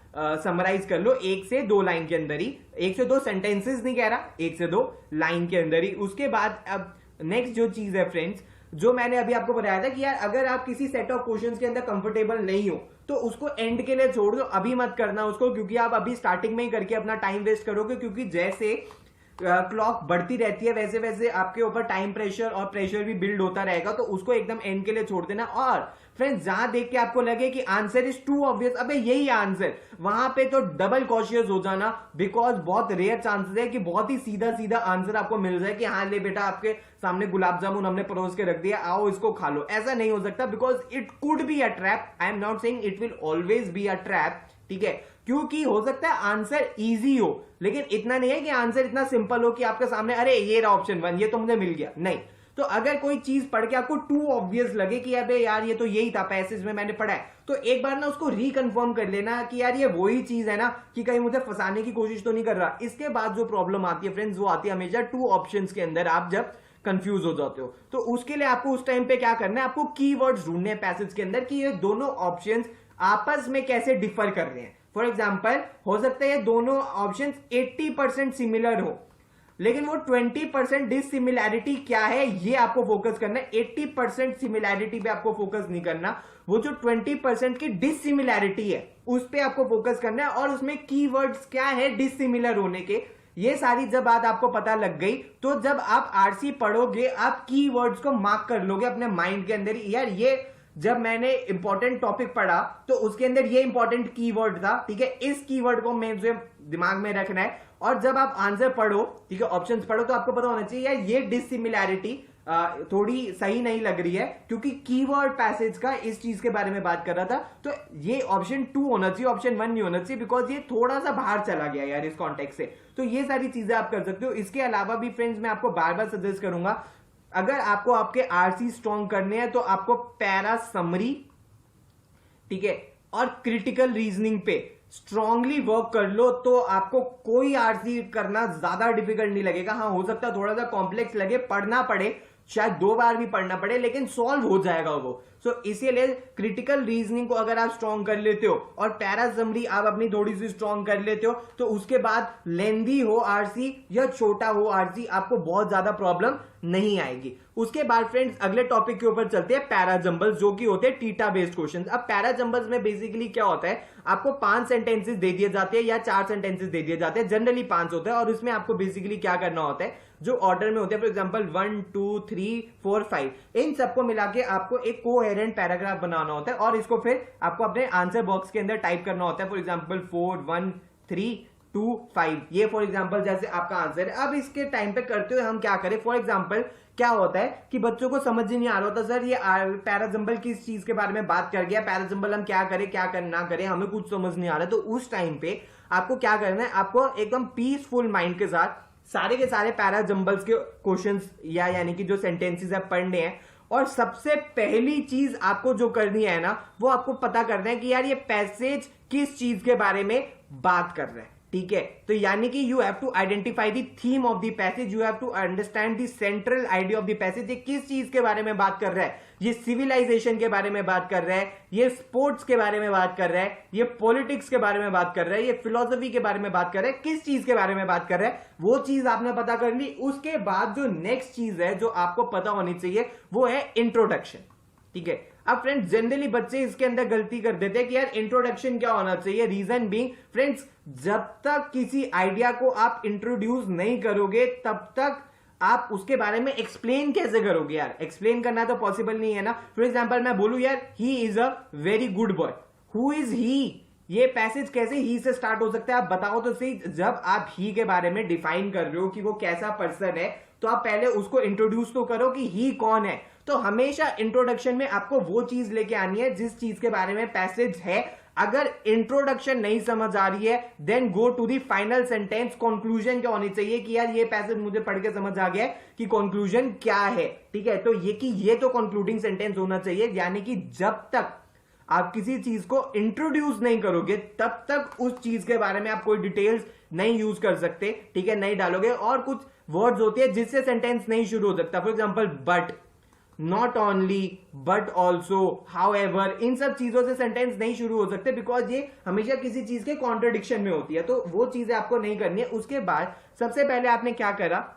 समराइज कर लो 1 से 2 लाइन के अंदर ही, 1 से 2 सेंटेंसेस नहीं कह रहा, 1 से 2 लाइन के अंदर ही। उसके बाद अब नेक्स्ट जो चीज है फ्रेंड्स, जो मैंने अभी आपको बताया था कि यार अगर आप किसी सेट ऑफ क्वेश्चंस के अंदर कंफर्टेबल नहीं हो तो उसको एंड के लिए छोड़ दो, अभी मत करना उसको, क्योंकि आप अभी स्टार्टिंग में ही करके अपना टाइम वेस्ट करोगे, क्योंकि जैसे क्लॉक बढ़ती रहती है वैसे वैसे आपके ऊपर टाइम प्रेशर और प्रेशर भी बिल्ड होता रहेगा। तो उसको एकदम एंड के लिए छोड़ देना। और फ्रेंड्स जहां देख के आपको लगे कि आंसर इज टू ऑब्वियस, अबे यही आंसर, वहां पे तो डबल कॉशियस हो जाना, बिकॉज बहुत रेयर चांसेस है कि बहुत ही सीधा सीधा आंसर आपको मिल जाए कि हाँ ले बेटा आपके सामने गुलाब जामुन हमने परोस के रख दिया, आओ इसको खा लो। ऐसा नहीं हो सकता, because it could be a trap. I am not saying it will always be a trap, ठीक है, क्योंकि हो सकता है आंसर इजी हो, लेकिन इतना नहीं है कि आंसर इतना सिंपल हो कि आपके सामने अरे ये रहा ऑप्शन 1, ये तो मुझे मिल गया, नहीं। तो अगर कोई चीज पढ़ के आपको टू ऑब्वियस लगे कि अबे यार ये तो यही था पैसेज में मैंने पढ़ा है, तो एक बार ना उसको रिकन्फर्म कर लेना कि यार ये वही चीज है ना, कि कहीं मुझे फंसाने की कोशिश तो नहीं कर रहा। इसके बाद जो प्रॉब्लम आती है फ्रेंड्स, वो आती है हमेशा टू ऑप्शंस के अंदर आप जब कंफ्यूज हो जाते हो। तो उसके लिए आपको उस टाइम पे क्या करना है, आपको कीवर्ड्स ढूंढने हैं पैसेज के अंदर कि ये दोनों ऑप्शंस आपस में कैसे डिफर कर रहे हैं। फॉर एग्जाम्पल हो सकता है ये दोनों ऑप्शंस 80% सिमिलर हो, लेकिन वो 20% डिसिमिलैरिटी क्या है ये आपको फोकस करना है। 80% सिमिलैरिटी पे आपको फोकस नहीं करना, वो जो 20% की डिसिमिलैरिटी है उस पे आपको फोकस करना है, और उसमें कीवर्ड्स क्या है डिसिमिलर होने के। ये सारी जब बात आपको पता लग गई, तो जब आप आरसी पढ़ोगे आप कीवर्ड्स को मार्क कर लोगे अपने माइंड के अंदर, यार ये जब मैंने इंपॉर्टेंट टॉपिक पढ़ा तो उसके अंदर ये इंपॉर्टेंट कीवर्ड था, ठीक है, इस कीवर्ड को मुझे दिमाग में रखना है। और जब आप आंसर पढ़ो, ठीक है, ऑप्शंस पढ़ो, तो आपको पता होना चाहिए यार ये डिसिमिलैरिटी थोड़ी सही नहीं लग रही है, क्योंकि कीवर्ड पैसेज का इस चीज के बारे में बात कर रहा था, तो ये ऑप्शन 2 होना चाहिए, ऑप्शन 1 नहीं होना चाहिए, बिकॉज ये थोड़ा सा बाहर चला गया यार इस कॉन्टेक्स्ट से। तो ये सारी चीजें आप कर सकते हो। इसके अलावा भी फ्रेंड्स मैं आपको बार बार सजेस्ट करूंगा, अगर आपको आपके आरसी स्ट्रॉन्ग करने हैं तो आपको पैरा समरी, ठीक है, और क्रिटिकल रीजनिंग पे स्ट्रांगली वर्क कर लो, तो आपको कोई आरसी करना ज्यादा डिफिकल्ट नहीं लगेगा। हाँ, हो सकता है थोड़ा सा कॉम्प्लेक्स लगे, पढ़ना पड़े, शायद 2 बार भी पढ़ना पड़े, लेकिन सॉल्व हो जाएगा वो। सो इसीलिए क्रिटिकल रीजनिंग को अगर आप स्ट्रॉन्ग कर लेते हो और पैरा समरी आप अपनी थोड़ी सी स्ट्रॉन्ग कर लेते हो, तो उसके बाद लेंदी हो आरसी या छोटा हो आरसी, आपको बहुत ज्यादा प्रॉब्लम नहीं आएगी। उसके बाद फ्रेंड्स अगले टॉपिक के ऊपर चलते हैं, पैरा जंबल्स, जो कि होते हैं टीटा बेस्ड क्वेश्चंस। अब पैरा जंबल्स में बेसिकली क्या होता है, आपको 5 सेंटेंसेस दे दिए जाते हैं या 4 सेंटेंसेस दे दिए जाते हैं, जनरली 5 होता है, और इसमें आपको बेसिकली क्या करना होता है, जो ऑर्डर में होते हैं, फॉर एग्जांपल 1 2 3 4 5, इन सबको मिला के आपको एक कोहेरेंट पैराग्राफ बनाना होता है, और इसको फिर आपको अपने आंसर बॉक्स के अंदर टाइप करना होता है। फॉर एग्जांपल 4 1 3 2 5, ये फॉर एग्जांपल जैसे आपका आंसर है। अब इसके टाइम पे करते हुए हम क्या करें, फॉर एग्जांपल क्या होता है कि बच्चों को समझ ही नहीं आ रहा होता, सर ये पैराजंबल किस चीज के बारे में बात कर गया, पैराजंबल हम क्या करें क्या ना करें, हमें कुछ समझ नहीं आ रहा। तो उस टाइम पे आपको क्या करना है, आपको एकदम पीसफुल माइंड के साथ सारे के सारे पैराजंबल्स के क्वेश्चंस या यानी कि जो सेंटेंसेस है पढ़ने हैं, और सबसे पहली चीज आपको जो करनी है ना, वो आपको पता करना है कि यार ये पैसेज किस चीज के बारे में बात कर रहा है, ठीक है। तो यानी कि you have to identify the theme of the passage, you have to understand the central idea of the passage. ये किस चीज के बारे में बात कर रहा है, ये सिविलाइजेशन के बारे में बात कर रहा है, ये स्पोर्ट्स के बारे में बात कर रहा है, ये पॉलिटिक्स के बारे में बात कर रहा है, ये फिलोसफी के बारे में बात कर रहा है, किस चीज के बारे में बात कर रहा है, वो चीज आपने पता कर ली। उसके बाद जो नेक्स्ट चीज है जो आपको पता होनी चाहिए, वो है इंट्रोडक्शन, ठीक है। अब फ्रेंड्स जनरली बच्चे इसके अंदर गलती कर देते हैं कि यार इंट्रोडक्शन क्या होना चाहिए, रीजन बीइंग फ्रेंड्स, जब तक किसी आइडिया को आप इंट्रोड्यूस नहीं करोगे तब तक आप उसके बारे में एक्सप्लेन कैसे करोगे। यार एक्सप्लेन करना तो पॉसिबल नहीं है ना। फॉर एग्जांपल मैं बोलूं यार he is a very good boy, who is he, ये पैसेज कैसे ही से स्टार्ट हो सकता है, आप बताओ तो सही। जब आप ही के बारे में डिफाइन कर रहे हो कि वो कैसा पर्सन है, तो आप पहले उसको इंट्रोड्यूस तो करो कि ही कौन है। तो हमेशा इंट्रोडक्शन में आपको वो चीज लेके आनी है जिस चीज के बारे में पैसेज है। अगर इंट्रोडक्शन नहीं समझ आ रही है, then go to the final sentence. Conclusion क्या होनी चाहिए कि यार ये पैसेज मुझे पढ़ के समझ आ गया है कि कंक्लूजन क्या है, ठीक है। तो ये तो कंक्लूडिंग सेंटेंस होना चाहिए, यानी कि जब तक आप किसी चीज को इंट्रोड्यूस नहीं करोगे तब तक उस चीज के बारे में आप कोई डिटेल्स नहीं यूज कर सकते, ठीक है, नहीं डालोगे। और कुछ वर्ड्स होते हैं जिससे सेंटेंस नहीं शुरू हो सकता, for example but, not only, but also, however, इन सब चीजों से सेंटेंस नहीं शुरू हो सकते, बिकॉज ये हमेशा किसी चीज के कॉन्ट्रडिक्शन में होती है। तो वो चीजें आपको नहीं करनी है। उसके बाद सबसे पहले आपने क्या करा,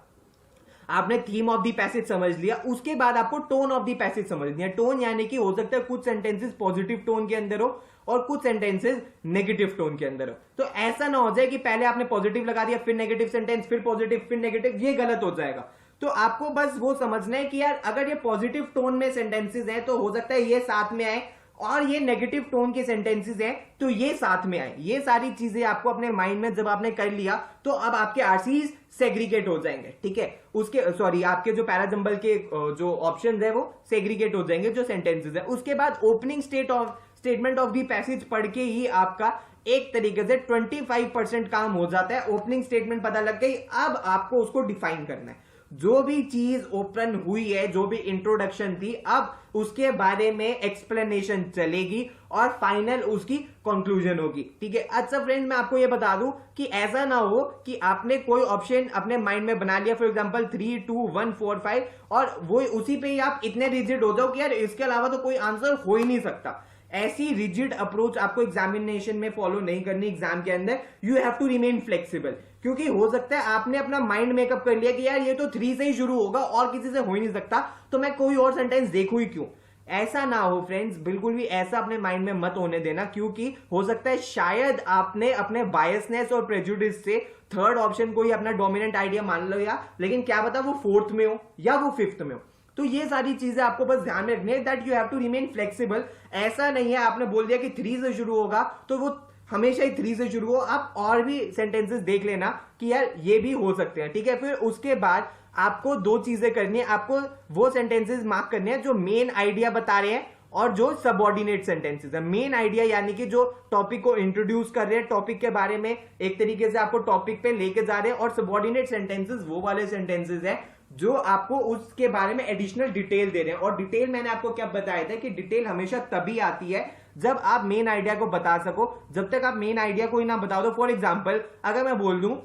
आपने थीम ऑफ द पैसेज समझ लिया, उसके बाद आपको टोन ऑफ द पैसेज समझनी है। टोन यानी कि हो सकता है कुछ सेंटेंसेस पॉजिटिव टोन के अंदर हो और कुछ सेंटेंसेस नेगेटिव टोन के अंदर हो। तो ऐसा ना हो जाए कि पहले आपने पॉजिटिव लगा दिया, फिर नेगेटिव सेंटेंस, फिर पॉजिटिव, फिर नेगेटिव, ये गलत हो जाएगा। तो आपको बस वो समझना है कि यार अगर ये पॉजिटिव टोन में सेंटेंसेस हैं तो हो सकता है ये साथ में आए, और ये नेगेटिव टोन के सेंटेंसेस हैं तो ये साथ में आए। ये सारी चीजें आपको अपने माइंड में जब आपने कर लिया, तो अब आपके आरसीज सेग्रीगेट हो जाएंगे, ठीक है। उसके आपके जो पैराजंबल के जो ऑप्शंस है वो सेग्रीगेट हो जाएंगे, जो सेंटेंसेस है। उसके बाद opening statement of the passage पढ़ के ही आपका एक तरीके से 25% काम हो जाता है। ओपनिंग स्टेटमेंट पता लग गई, अब आपको उसको डिफाइन करना है। जो भी चीज ओपन हुई है, जो भी इंट्रोडक्शन थी, अब उसके बारे में एक्सप्लेनेशन चलेगी और फाइनल उसकी कंक्लूजन होगी। ठीक है। अच्छा फ्रेंड, मैं आपको ये बता दूं कि ऐसा ना हो कि आपने कोई ऑप्शन अपने माइंड में बना लिया, फॉर एग्जांपल 3, 2, 1, 4, 5, और वो उसी पे ही आप इतने रिजिड हो जाओ कि यार इसके अलावा तो कोई आंसर हो ही नहीं सकता। ऐसी रिजिड अप्रोच आपको एग्जामिनेशन में फॉलो नहीं करनी। एग्जाम के अंदर you have to remain flexible, क्योंकि हो सकता है आपने अपना माइंड मेकअप कर लिया कि यार ये तो 3 से ही शुरू होगा और किसी से हो ही नहीं सकता, तो मैं कोई और सेंटेंस देखूं ही क्यों। ऐसा ना हो फ्रेंड्स, बिल्कुल भी ऐसा अपने माइंड में मत होने देना, क्योंकि हो सकता है शायद आपने अपने बायसनेस और प्रेजुडिस से थर्ड ऑप्शन को ही अपना डोमिनेंट आइडिया मान लो, या लेकिन क्या पता वो फोर्थ में हो या वो फिफ्थ में हो। तो ये सारी चीजें आपको बस ध्यान में रखनी है, that you have to remain flexible. ऐसा नहीं है आपने बोल दिया कि 3 से शुरू होगा तो वो हमेशा ही 3 से शुरू हो। आप और भी सेंटेंसेस देख लेना कि यार ये भी हो सकते हैं। ठीक है। फिर उसके बाद आपको 2 चीजें करनी है। आपको वो सेंटेंसेस मार्क करने हैं जो मेन आइडिया बता रहे हैं और जो सबऑर्डिनेट सेंटेंसेस है। मेन आइडिया यानी कि जो टॉपिक को इंट्रोड्यूस कर रहे हैं, टॉपिक के बारे में एक तरीके से आपको टॉपिक पे लेके जा रहे हैं, और सबऑर्डिनेट सेंटेंसेस वो वाले सेंटेंसेस है जो आपको उसके बारे में एडिशनल डिटेल दे रहे हैं। और डिटेल मैंने आपको क्या बताया था कि डिटेल हमेशा तभी आती है जब आप मेन आइडिया को बता सको। जब तक आप मेन आइडिया को ही ना बताओ, तो फॉर एग्जाम्पल अगर मैं बोल दूं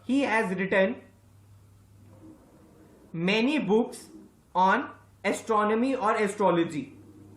he has written many books on astronomy और एस्ट्रोलॉजी,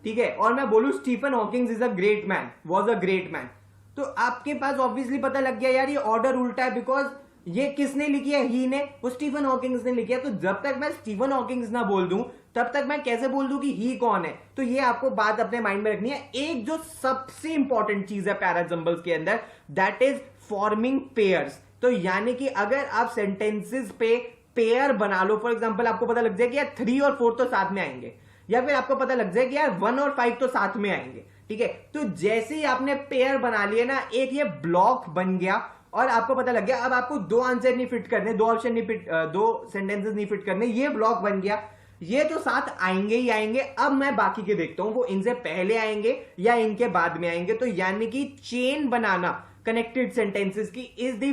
ठीक है, और मैं बोलूं Stephen Hawking is a great man, was a great man, तो आपके पास ऑब्वियसली पता लग गया यार ये ऑर्डर उल्टा है, बिकॉज ये किसने लिखी है, ही ने, वो स्टीफन हॉकिंग्स ने लिखी है। तो जब तक मैं स्टीफन हॉकिंग्स ना बोल दूं तब तक मैं कैसे बोल दूं कि ही कौन है। तो ये आपको बात अपने माइंड में रखनी है। एक जो सबसे इंपॉर्टेंट चीज है पैराजंबल्स के अंदर, दैट इज फॉर्मिंग पेयर्स। तो यानी कि अगर आप सेंटेंसेस पे पेयर बना लो, फॉर एग्जाम्पल आपको पता लग जाए कि यार 3 और 4 तो साथ में आएंगे, या फिर आपको पता लग जाए कि यार 1 और 5 तो साथ में आएंगे। ठीक है। तो जैसे ही आपने पेयर बना लिए ना, एक ये ब्लॉक बन गया और आपको पता लग गया अब आपको 2 आंसर नहीं फिट करने, 2 ऑप्शन नहीं फिट, 2 सेंटेंसेस नहीं फिट करने, ये ब्लॉक बन गया। ये तो साथ आएंगे ही आएंगे। अब मैं बाकी के देखता हूं वो इनसे पहले आएंगे या इनके बाद में आएंगे। तो यानी कि चेन बनाना कनेक्टेड सेंटेंसेस की is the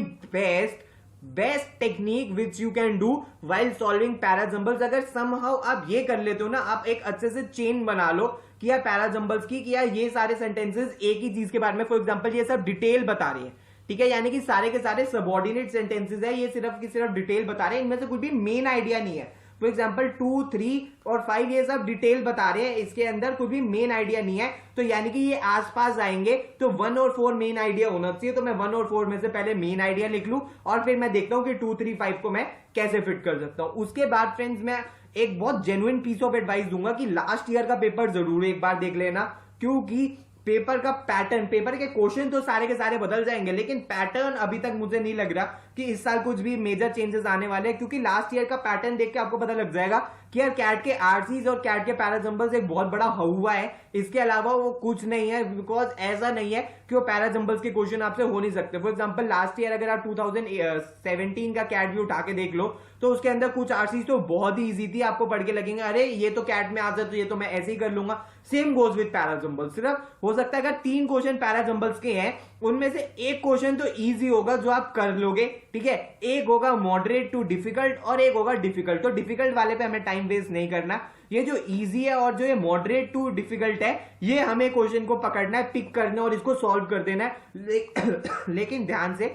best technique which you can do while solving parajumbles. अगर समहाउ आप ये कर लेते हो ना, आप एक अच्छे से चेन बना लो कि यार पैराजंबल्स की, कि यार ये सारे सेंटेंसेस एक ही चीज के बारे में, फॉर एग्जांपल ये सब डिटेल बता रही है। ठीक है। यानी कि सारे के सारे सबऑर्डिनेट सेंटेंसेस है, ये सिर्फ की सिर्फ डिटेल बता रहे हैं, इनमें से कोई भी मेन आइडिया नहीं है। फॉर एग्जाम्पल 2, 3 और 5 ये सब डिटेल बता रहे हैं, इसके अंदर कोई भी मेन आइडिया नहीं है। तो यानी कि ये आसपास आएंगे, तो 1 और 4 मेन आइडिया होना चाहिए। तो मैं 1 और 4 में से पहले मेन आइडिया लिख लूं और फिर मैं देखता हूं कि 2, 3, 5 को मैं कैसे फिट कर सकता हूं। उसके बाद फ्रेंड्स मैं एक बहुत जेन्युइन पीस ऑफ एडवाइस दूंगा कि लास्ट ईयर का पेपर जरूर एक बार देख लेना, क्योंकि पेपर का पैटर्न, पेपर के क्वेश्चन तो सारे के सारे बदल जाएंगे, लेकिन पैटर्न अभी तक मुझे नहीं लग रहा कि इस साल कुछ भी मेजर चेंजेस आने वाले हैं, क्योंकि लास्ट ईयर का पैटर्न देख के आपको पता लग जाएगा कि यार कैट के आरसीज और कैट के पैराजंबल्स एक बहुत बड़ा हवा है, इसके अलावा वो कुछ नहीं है। बिकॉज ऐसा नहीं है कि वो पैराजंबल्स के क्वेश्चन आपसे हो नहीं सकते। फॉर एग्जांपल लास्ट ईयर अगर आप 2017 का कैट भी उठा के देख लो, तो उसके अंदर कुछ आरसीज तो बहुत ही इजी थी, आपको पढ़ के लगेंगे अरे ये तो कैट में आ जाए तो ये तो मैं ऐसे ही कर लूंगा। Same goes with parajumbles. सिर्फ हो सकता है अगर 3 क्वेश्चन पैराजंबल्स के हैं, उनमें से एक क्वेश्चन तो इजी होगा जो आप कर लोगे, ठीक है, एक होगा मॉडरेट टू डिफिकल्ट और एक होगा डिफिकल्ट। तो डिफिकल्ट वाले पे हमें टाइम वेस्ट नहीं करना, ये जो इजी है और जो ये मॉडरेट टू डिफिकल्ट है, ये हमें क्वेश्चन को पकड़ना है, पिक करना है और इसको सॉल्व कर देना है। लेकिन ध्यान से,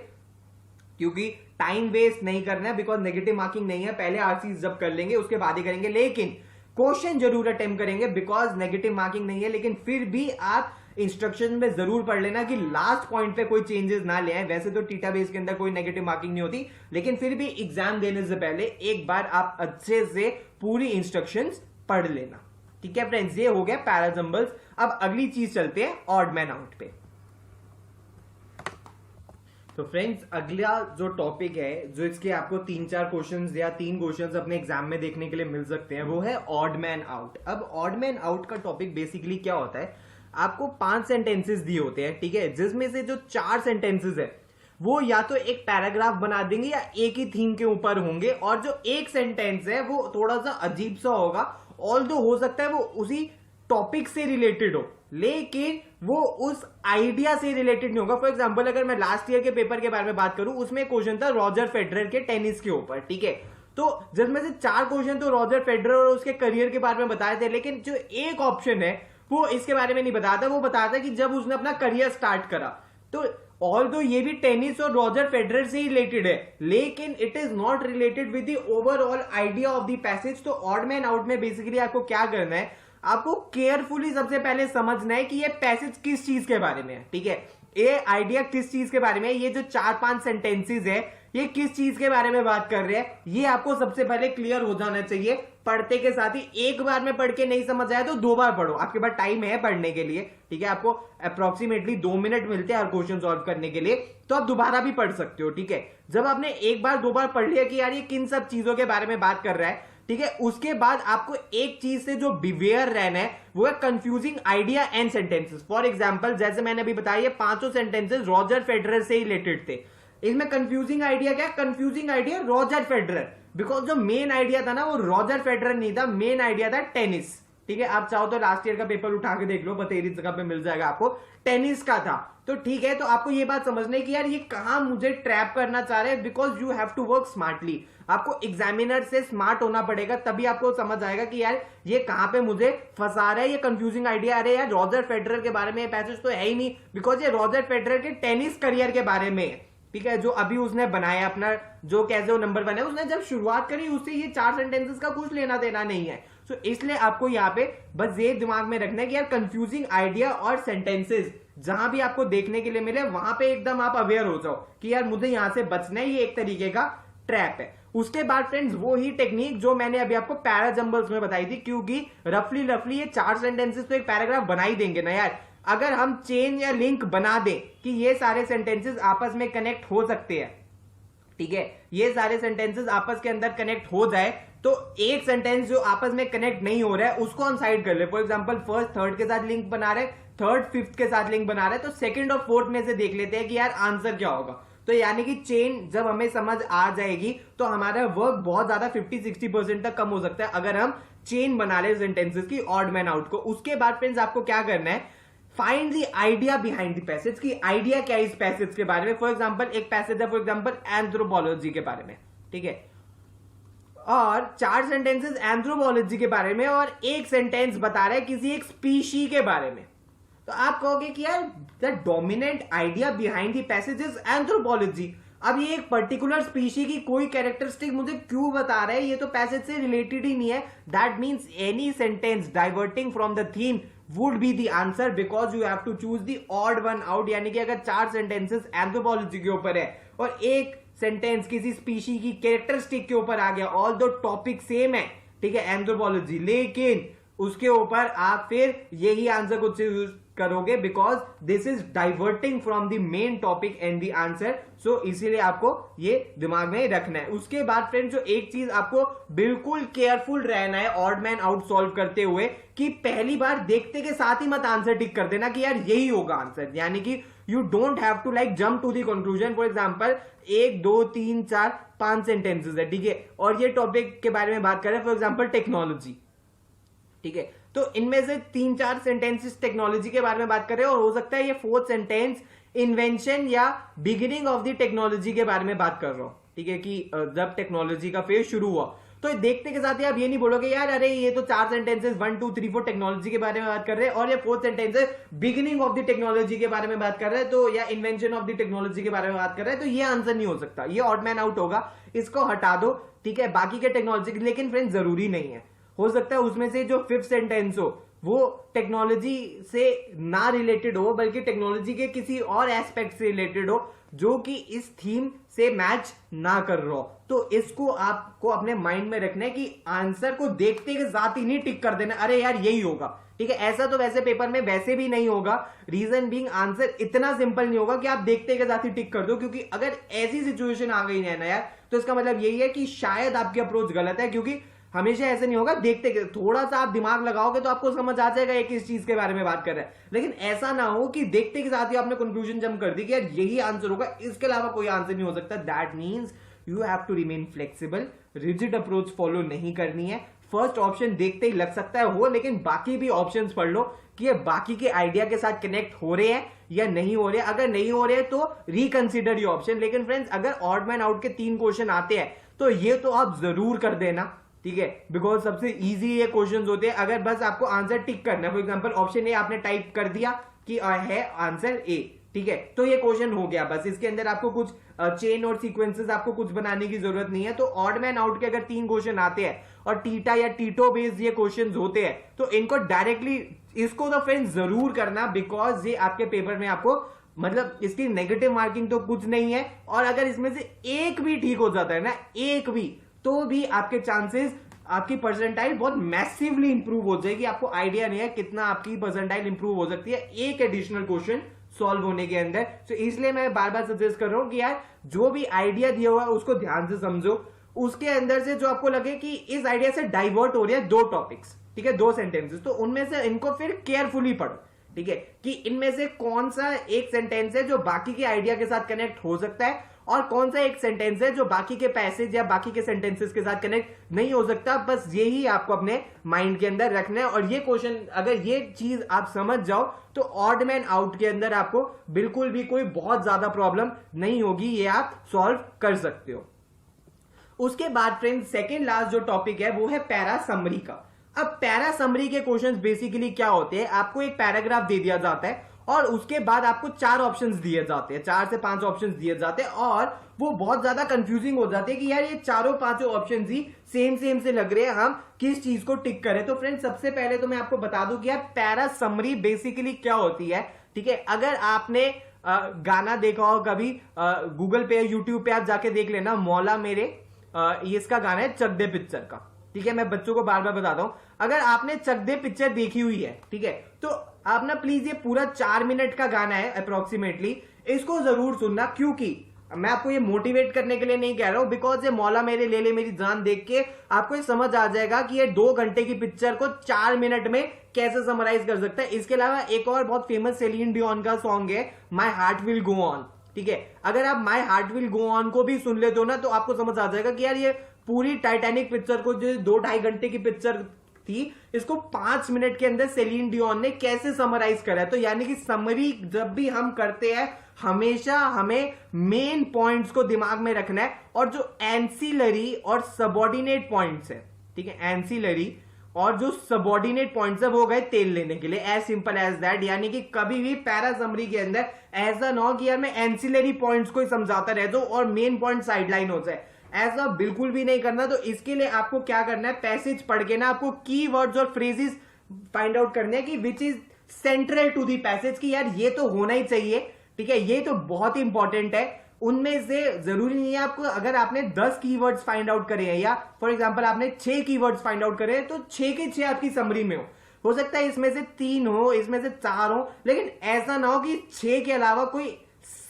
क्योंकि टाइम वेस्ट नहीं करना है, बिकॉज नेगेटिव मार्किंग नहीं है। पहले आरसी जब कर लेंगे उसके बाद ही करेंगे, लेकिन क्वेश्चन जरूर अटेम्प्ट करेंगे बिकॉज नेगेटिव मार्किंग नहीं है। लेकिन फिर भी आप इंस्ट्रक्शन में जरूर पढ़ लेना कि लास्ट पॉइंट पे कोई चेंजेस ना ले आए। वैसे तो टीटा बेस के अंदर कोई नेगेटिव मार्किंग नहीं होती, लेकिन फिर भी एग्जाम देने से पहले एक बार आप अच्छे से पूरी इंस्ट्रक्शंस पढ़ लेना। ठीक है फ्रेंड्स, ये हो गया पैराजंबल्स। अब अगली चीज चलते हैं ऑड मैन आउट पे। तो फ्रेंड्स अगला जो टॉपिक है, जो इसके आपको 3-4 क्वेश्चंस या 3 क्वेश्चंस अपने एग्जाम में देखने के लिए मिल सकते हैं, वो है ऑड मैन आउट। अब ऑड मैन आउट का टॉपिक बेसिकली क्या होता है, आपको 5 सेंटेंसेस दिए होते हैं, ठीक है, जिसमें से जो 4 सेंटेंसेस है वो या तो एक पैराग्राफ बना देंगे या एक ही थीम के ऊपर होंगे, और जो एक सेंटेंस है वो थोड़ा सा अजीब सा होगा, ऑल्दो हो सकता है वो उसी टॉपिक से रिलेटेड हो, लेकिन वो उस आइडिया से रिलेटेड नहीं होगा। फॉर एग्जांपल अगर मैं लास्ट ईयर के पेपर के बारे में बात करूं, उसमें क्वेश्चन था रॉजर फेडरर के टेनिस के ऊपर, ठीक है, तो जिसमें से 4 क्वेश्चन तो रॉजर फेडरर और उसके करियर के बारे में बताए थे, लेकिन जो एक ऑप्शन है वो इसके बारे में नहीं बताया था। वो बताया था कि जब उसने अपना करियर स्टार्ट करा। तो ऑल्दो ये भी टेनिस और रॉजर फेडरर से ही रिलेटेड है, लेकिन it is not related with the overall idea of the passage. तो ऑड मैन आउट में बेसिकली आपको क्या करना है, आपको केयरफुली सबसे पहले समझना है कि ये पैसेज किस चीज के बारे में है, ठीक है, ये आइडिया किस चीज के बारे में है, ये जो 4-5 सेंटेंसेस है ये किस चीज के बारे में बात कर रहे हैं, ये आपको सबसे पहले क्लियर हो जाना चाहिए पढ़ते के साथ ही। एक बार में पढ़ के नहीं समझ आया तो 2 बार पढ़ो, आपके पास टाइम है पढ़ने के लिए, ठीक है, आपको अप्रोक्सीमेटली 2 मिनट मिलते हैं हर क्वेश्चन सॉल्व करने के लिए, तो आप दोबारा भी पढ़ सकते हो, ठीक है। जब आपने एक बार 2 बार पढ़ लिया कि यार ये किन सब चीजों के बारे में बात कर रहा है, ठीक है, उसके बाद आपको एक चीज से जो बिवेयर रहना है वो है confusing idea and sentences. For example जैसे मैंने अभी बताया, ये 5 सेंटेंसेस रॉजर फेडरर से ही रिलेटेड थे। इसमें कंफ्यूजिंग आइडिया क्या है, confusing idea Roger Federer, because जो मेन आइडिया था ना वो रॉजर फेडरर नहीं था, मेन आइडिया था टेनिस, ठीक है। आप चाहो तो लास्ट ईयर का पेपर उठा के देख लो, 13 जगह पे मिल जाएगा आपको, टेनिस का था। तो ठीक है, तो आपको ये बात समझना है कि यार ये कहां मुझे ट्रैप करना चाह रहे हैं, because you have to work smartly. आपको एग्जामिनर से स्मार्ट होना पड़ेगा, तभी आपको समझ आएगा कि यार ये कहां पे मुझे फंसा रहा है, ये कंफ्यूजिंग आइडिया। अरे यार रॉजर फेडरर के बारे में पैसेज तो है ही नहीं, बिकॉज ये रॉजर फेडरर के टेनिस करियर के बारे में है, ठीक है, जो अभी उसने बनाया अपना, जो कैसे वो नंबर 1 है, उसने जब शुरुआत करी उससे ये 4 सेंटेंसेस का कुछ लेना देना नहीं है। तो इसलिए आपको यहाँ पे बस ये दिमाग में रखना है कि यार कंफ्यूजिंग आइडिया और सेंटेंसेस जहां भी आपको देखने के लिए मिले वहां पे एकदम आप अवेयर हो जाओ कि यार मुझे यहां से बचना है, ये एक तरीके का ट्रैप है। उसके बाद फ्रेंड्स वो ही टेक्निक जो मैंने अभी आपको पैराजंबल्स में बताई थी, क्योंकि रफली ये 4 सेंटेंसेस तो एक पैराग्राफ बना ही देंगे ना यार। अगर हम चेन या लिंक बना दें कि ये सारे सेंटेंसेस आपस में कनेक्ट हो सकते हैं, ठीक है, ये सारे सेंटेंसेस आपस के अंदर कनेक्ट हो जाए, तो एक सेंटेंस जो आपस में कनेक्ट नहीं हो रहा है उसको हम साइड कर ले। फॉर एग्जांपल फर्स्ट 3rd के साथ लिंक बना रहे, 3rd 5th के साथ लिंक बना रहे, तो 2nd और 4th में से देख लेते हैं कि यार आंसर क्या होगा। तो यानी कि चेन जब हमें समझ आ जाएगी तो हमारा वर्क बहुत ज्यादा 50-60% तक कम हो सकता है अगर हम चेन बना ले सेंटेंसेस की ऑड मैन आउट को। उसके बाद फ्रेंड्स आपको क्या करना है, find the idea behind the passage, की आइडिया क्या है इस पैसेज के बारे में। फॉर एग्जांपल एक पैसेज है, फॉर एग्जांपल एंथ्रोपोलॉजी के बारे में, ठीक है, और 4 सेंटेंसेस एंथ्रोपोलॉजी के बारे में और एक सेंटेंस बता रहा है किसी एक स्पीशी के बारे में। तो आप कहोगे कि यार the dominant idea behind the passage is anthropology. अब ये एक पर्टिकुलर स्पीशी की कोई कैरेक्टरिस्टिक मुझे क्यों बता रहा है, ये तो पैसेज से रिलेटेड ही नहीं है। That means any sentence diverting from the theme would be the answer, because you have to choose the odd one out. यानी कि अगर 4 सेंटेंसेस एंथ्रोपोलॉजी के ऊपर है और एक सेंटेंस किसी स्पीशी की कैरेक्टरिस्टिक के ऊपर आ गया, ऑल दो टॉपिक सेम है, ठीक है, एंथ्रोपोलॉजी, लेकिन उसके ऊपर आप फिर यही आंसर को चूज करोगे because this is diverting from the main topic and the answer. So इसीलिए आपको ये दिमाग में रखना है। उसके बाद फ्रेंड जो एक चीज आपको बिल्कुल केयरफुल रहना है ऑड मैन आउट सॉल्व करते हुए, कि पहली बार देखते के साथ ही मत आंसर टिक कर देना कि यार यही होगा आंसर। यानी कि you don't have to like jump to the conclusion. For example 1 2 3 4 5 sentences है, ठीक है, और ये टॉपिक के बारे में बात कर रहे हैं, फॉर एग्जांपल टेक्नोलॉजी, ठीक है, तो इनमें से 3-4 सेंटेंसेस टेक्नोलॉजी के बारे में बात कर रहे हैं और हो सकता है ये 4th सेंटेंस इन्वेंशन या बिगिनिंग ऑफ द टेक्नोलॉजी के बारे में बात कर रहा हूं, ठीक है, कि जब टेक्नोलॉजी का फेज शुरू हुआ। तो देखने के साथ ही आप ये नहीं बोलोगे यार अरे ये तो 4 सेंटेंसेस 1 2 3 4 टेक्नोलॉजी के बारे में बात कर रहे हैं और ये 4th sentences beginning of the technology के बारे में बात कर रहे हैं, तो या इन्वेंशन ऑफ द टेक्नोलॉजी के बारे में बात कर रहे हैं, तो ये आंसर नहीं हो सकता, ये ऑड मैन आउट होगा, इसको हटा दो, ठीक है। बाकी के टेक्नोलॉजी, लेकिन फ्रेंड जरूरी नहीं है, हो सकता है उसमें से जो 5th सेंटेंस हो वो टेक्नोलॉजी से ना रिलेटेड हो बल्कि टेक्नोलॉजी के किसी और एस्पेक्ट से रिलेटेड हो जो कि इस थीम से मैच ना कर रहा हो। तो इसको आपको अपने माइंड में रखना है कि आंसर को देखते के साथ ही नहीं टिक कर देना अरे यार यही होगा, ठीक है। ऐसा तो वैसे पेपर में वैसे भी नहीं होगा, रीजन बीइंग आंसर इतना सिंपल नहीं होगा कि आप देखते के साथ ही टिक कर दो, क्योंकि अगर ऐसी सिचुएशन आ गई है ना यार तो इसका मतलब यही है कि शायद आपकी अप्रोच गलत है, क्योंकि हमेशा ऐसे नहीं होगा, देखते थोड़ा सा आप दिमाग लगाओगे तो आपको समझ आ जाएगा ये किस चीज के बारे में बात कर रहा है, लेकिन ऐसा ना हो कि देखते के साथ ही आपने कंक्लूजन जंप कर दी कि यार यही आंसर होगा, इसके अलावा कोई आंसर नहीं हो सकता। That means you have to remain flexible, rigid approach follow नहीं करनी है। फर्स्ट ऑप्शन देखते ही लग सकता है हो, लेकिन बाकी भी ऑप्शंस पढ़ लो कि ये बाकी के आइडिया के साथ कनेक्ट हो रहे हैं या नहीं हो रहे हैं। अगर नहीं हो रहे हैं तो रिकंसिडर ये ऑप्शन। लेकिन फ्रेंड्स अगर ऑड मैन आउट के 3 क्वेश्चन आते हैं तो ये तो आप जरूर कर देना, ठीक है, बिकॉज सबसे इजी ये क्वेश्चंस होते हैं। अगर बस आपको आंसर टिक करना है, फॉर एग्जांपल ऑप्शन ए आपने टाइप कर दिया कि है आंसर ए, ठीक है, तो ये क्वेश्चन हो गया। बस इसके अंदर आपको कुछ चेन और सीक्वेंसेस आपको कुछ बनाने की जरूरत नहीं है। तो ऑड मैन आउट के अगर 3 क्वेश्चन आते हैं और टीटा या टीटो बेस्ड ये क्वेश्चंस होते हैं, तो इनको डायरेक्टली इसको तो फ्रेंड्स जरूर करना, बिकॉज ये आपके पेपर में आपको मतलब इसकी नेगेटिव मार्किंग तो कुछ नहीं है। और अगर इसमें से एक भी ठीक हो जाता है ना, एक भी, तो भी आपके चांसेस, आपकी परसेंटाइल बहुत मैसिवली इंप्रूव हो जाएगी। आपको आइडिया नहीं है कितना आपकी परसेंटाइल इंप्रूव हो सकती है एक एडिशनल क्वेश्चन सॉल्व होने के अंदर। तो इसलिए मैं बार बार सजेस्ट कर रहा हूं कि यार जो भी आइडिया दिया हुआ है उसको ध्यान से समझो। उसके अंदर से जो आपको लगे कि इस आइडिया से डाइवर्ट हो रही है 2 टॉपिक्स, ठीक है, 2 सेंटेंसेस, तो उनमें से इनको फिर केयरफुली पढ़ो, ठीक है, कि इनमें से कौन सा एक सेंटेंस है जो बाकी के आइडिया के साथ कनेक्ट हो सकता है और कौन सा एक सेंटेंस है जो बाकी के पैसेज या बाकी के सेंटेंसेस के साथ कनेक्ट नहीं हो सकता। बस यही आपको अपने माइंड के अंदर रखना है। और ये क्वेश्चन अगर ये चीज आप समझ जाओ तो ऑड मैन आउट के अंदर आपको बिल्कुल भी कोई बहुत ज्यादा प्रॉब्लम नहीं होगी, ये आप सॉल्व कर सकते हो। उसके बाद फ्रेंड्स सेकेंड लास्ट जो टॉपिक है वो है पैरा समरी का। अब पैरा समरी के क्वेश्चंस बेसिकली क्या होते हैं, आपको एक पैराग्राफ दे दिया जाता है और उसके बाद आपको 4 ऑप्शंस दिए जाते हैं, 4 से 5 ऑप्शंस दिए जाते हैं और वो बहुत ज्यादा कंफ्यूजिंग हो जाते हैं कि यार ये चारों 5 ऑप्शंस ही सेम से लग रहे हैं, हम किस चीज को टिक करें। तो फ्रेंड्स सबसे पहले तो मैं आपको बता दूं कि यार पैरा समरी बेसिकली क्या होती है, ठीक है। अगर आपने गाना देखा हो कभी, गूगल पे यूट्यूब पे आप जाके देख लेना, मौला मेरे, ये इसका गाना है चक दे पिक्चर का, ठीक है। मैं बच्चों को बार बार बताता हूं, अगर आपने चक दे पिक्चर देखी हुई है, ठीक है, तो आप ना प्लीज ये पूरा 4 मिनट का गाना है अप्रोक्सीमेटली, इसको जरूर सुनना, क्योंकि मैं आपको ये मोटिवेट करने के लिए नहीं कह रहा हूं, बिकॉज ये मौला मेरे ले ले मेरी जान देख के आपको ये समझ आ जाएगा कि ये 2 घंटे की पिक्चर को 4 मिनट में कैसे समराइज कर सकता है। इसके अलावा एक और बहुत फेमस सेलिन डियोन का सॉन्ग है my heart will go on, ठीक है। अगर आप my heart will go on को भी सुन लेते हो ना, तो आपको समझ आ जाएगा कि यार ये पूरी टाइटैनिक पिक्चर को, जो 2-2.5 घंटे की पिक्चर थी, इसको 5 मिनट के अंदर सेलिन डियोन ने कैसे समराइज करा है। तो यानी कि समरी जब भी हम करते हैं हमेशा हमें मेन पॉइंट्स को दिमाग में रखना है, और जो एंसिलरी और सबऑर्डिनेट पॉइंट्स है, ठीक है, एंसिलरी और जो सबऑर्डिनेट पॉइंट्स है वो गए तेल लेने के लिए, एज सिंपल एज दैट। यानी कि कभी भी पैरा समरी के अंदर ऐसा ना हो कि यार मैं एंसिलरी पॉइंट्स को ही समझाता रह जाऊं और मेन पॉइंट साइडलाइन हो जाए, ऐसा बिल्कुल भी नहीं करना। तो इसके लिए आपको क्या करना है, पैसेज पढ़ के ना आपको कीवर्ड्स और फ्रेजेस फाइंड आउट करने हैं कि which is central to the passage, की यार ये तो होना ही चाहिए, ठीक है, ये तो बहुत ही इंपॉर्टेंट है। उनमें से जरूरी नहीं है आपको, अगर आपने 10 कीवर्ड्स फाइंड आउट करे हैं या फॉर एग्जांपल आपने 6 कीवर्ड्स फाइंड आउट करे हैं, तो 6 के 6 आपकी समरी में हो सकता है इसमें से 3 हो, इसमें से 4 हो, लेकिन ऐसा ना हो कि 6 के अलावा कोई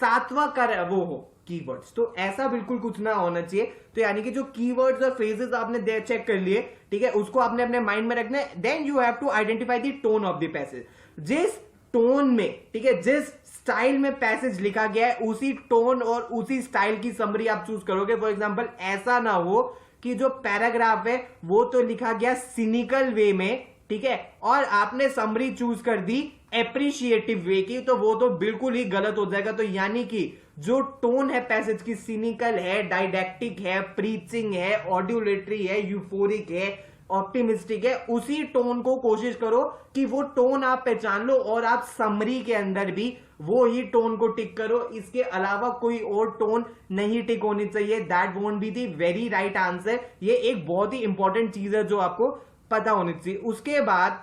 7वां कर वो हो कीवर्ड्स, तो ऐसा बिल्कुल कुछ ना होना चाहिए। तो यानी कि जो कीवर्ड्स और फ्रेजेस आपने चेक कर लिए, ठीक है, उसको आपने अपने माइंड में रखना है। Then you have to identify the tone of the passage, जिस टोन में, ठीक है, जिस स्टाइल में पैसेज लिखा गया है उसी टोन और उसी स्टाइल की समरी आप चूज करोगे। फॉर एग्जांपल ऐसा ना हो कि जो पैराग्राफ है वो तो लिखा गया सिनिकल वे में, ठीक है, और आपने समरी चूज कर दी एप्रिशिएटिव वे की, तो वो तो बिल्कुल ही गलत हो जाएगा। तो यानी कि जो टोन है पैसेज की, सिनिकल है, डाइडेक्टिक है, प्रीचिंग है, ऑड्यूलेटरी है, यूफोरिक है, ऑप्टिमिस्टिक है, उसी टोन को कोशिश करो कि वो टोन आप पहचान लो और आप समरी के अंदर भी वो ही टोन को टिक करो। इसके अलावा कोई और टोन नहीं टिक होनी चाहिए। That won't be the very right answer. ये एक बहुत ही इंपॉर्टेंट चीज है जो आपको पता होनी चाहिए। उसके बाद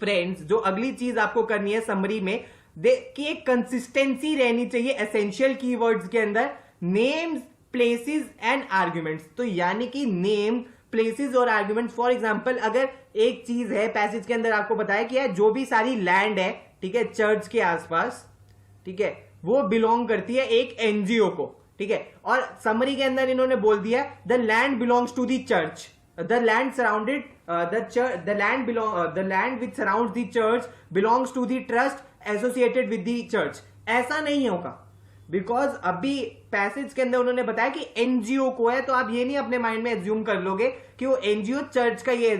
फ्रेंड्स जो अगली चीज आपको करनी है समरी में, कि एक कंसिस्टेंसी रहनी चाहिए एसेंशियल कीवर्ड्स के अंदर, नेम्स, प्लेसेस एंड आर्ग्यूमेंट्स। तो यानी कि नेम, प्लेसेस और आर्ग्यूमेंट्स, फॉर एग्जांपल अगर एक चीज है पैसेज के अंदर आपको बताया कि है जो भी सारी लैंड है, ठीक है, चर्च के आसपास, ठीक है, वो बिलोंग करती है एक एनजीओ को, ठीक है, और समरी के अंदर इन्होंने बोल दिया the land belongs to the church, the land surrounded the land which surrounds the church belongs to the trust associated with the church। ऐसा नहीं होगा, बिकॉज अभी पैसेज के अंदर उन्होंने बताया कि एनजीओ को है, तो आप ये नहीं अपने माइंड में एज्यूम कर लोगे कि वो एनजीओ चर्च का ये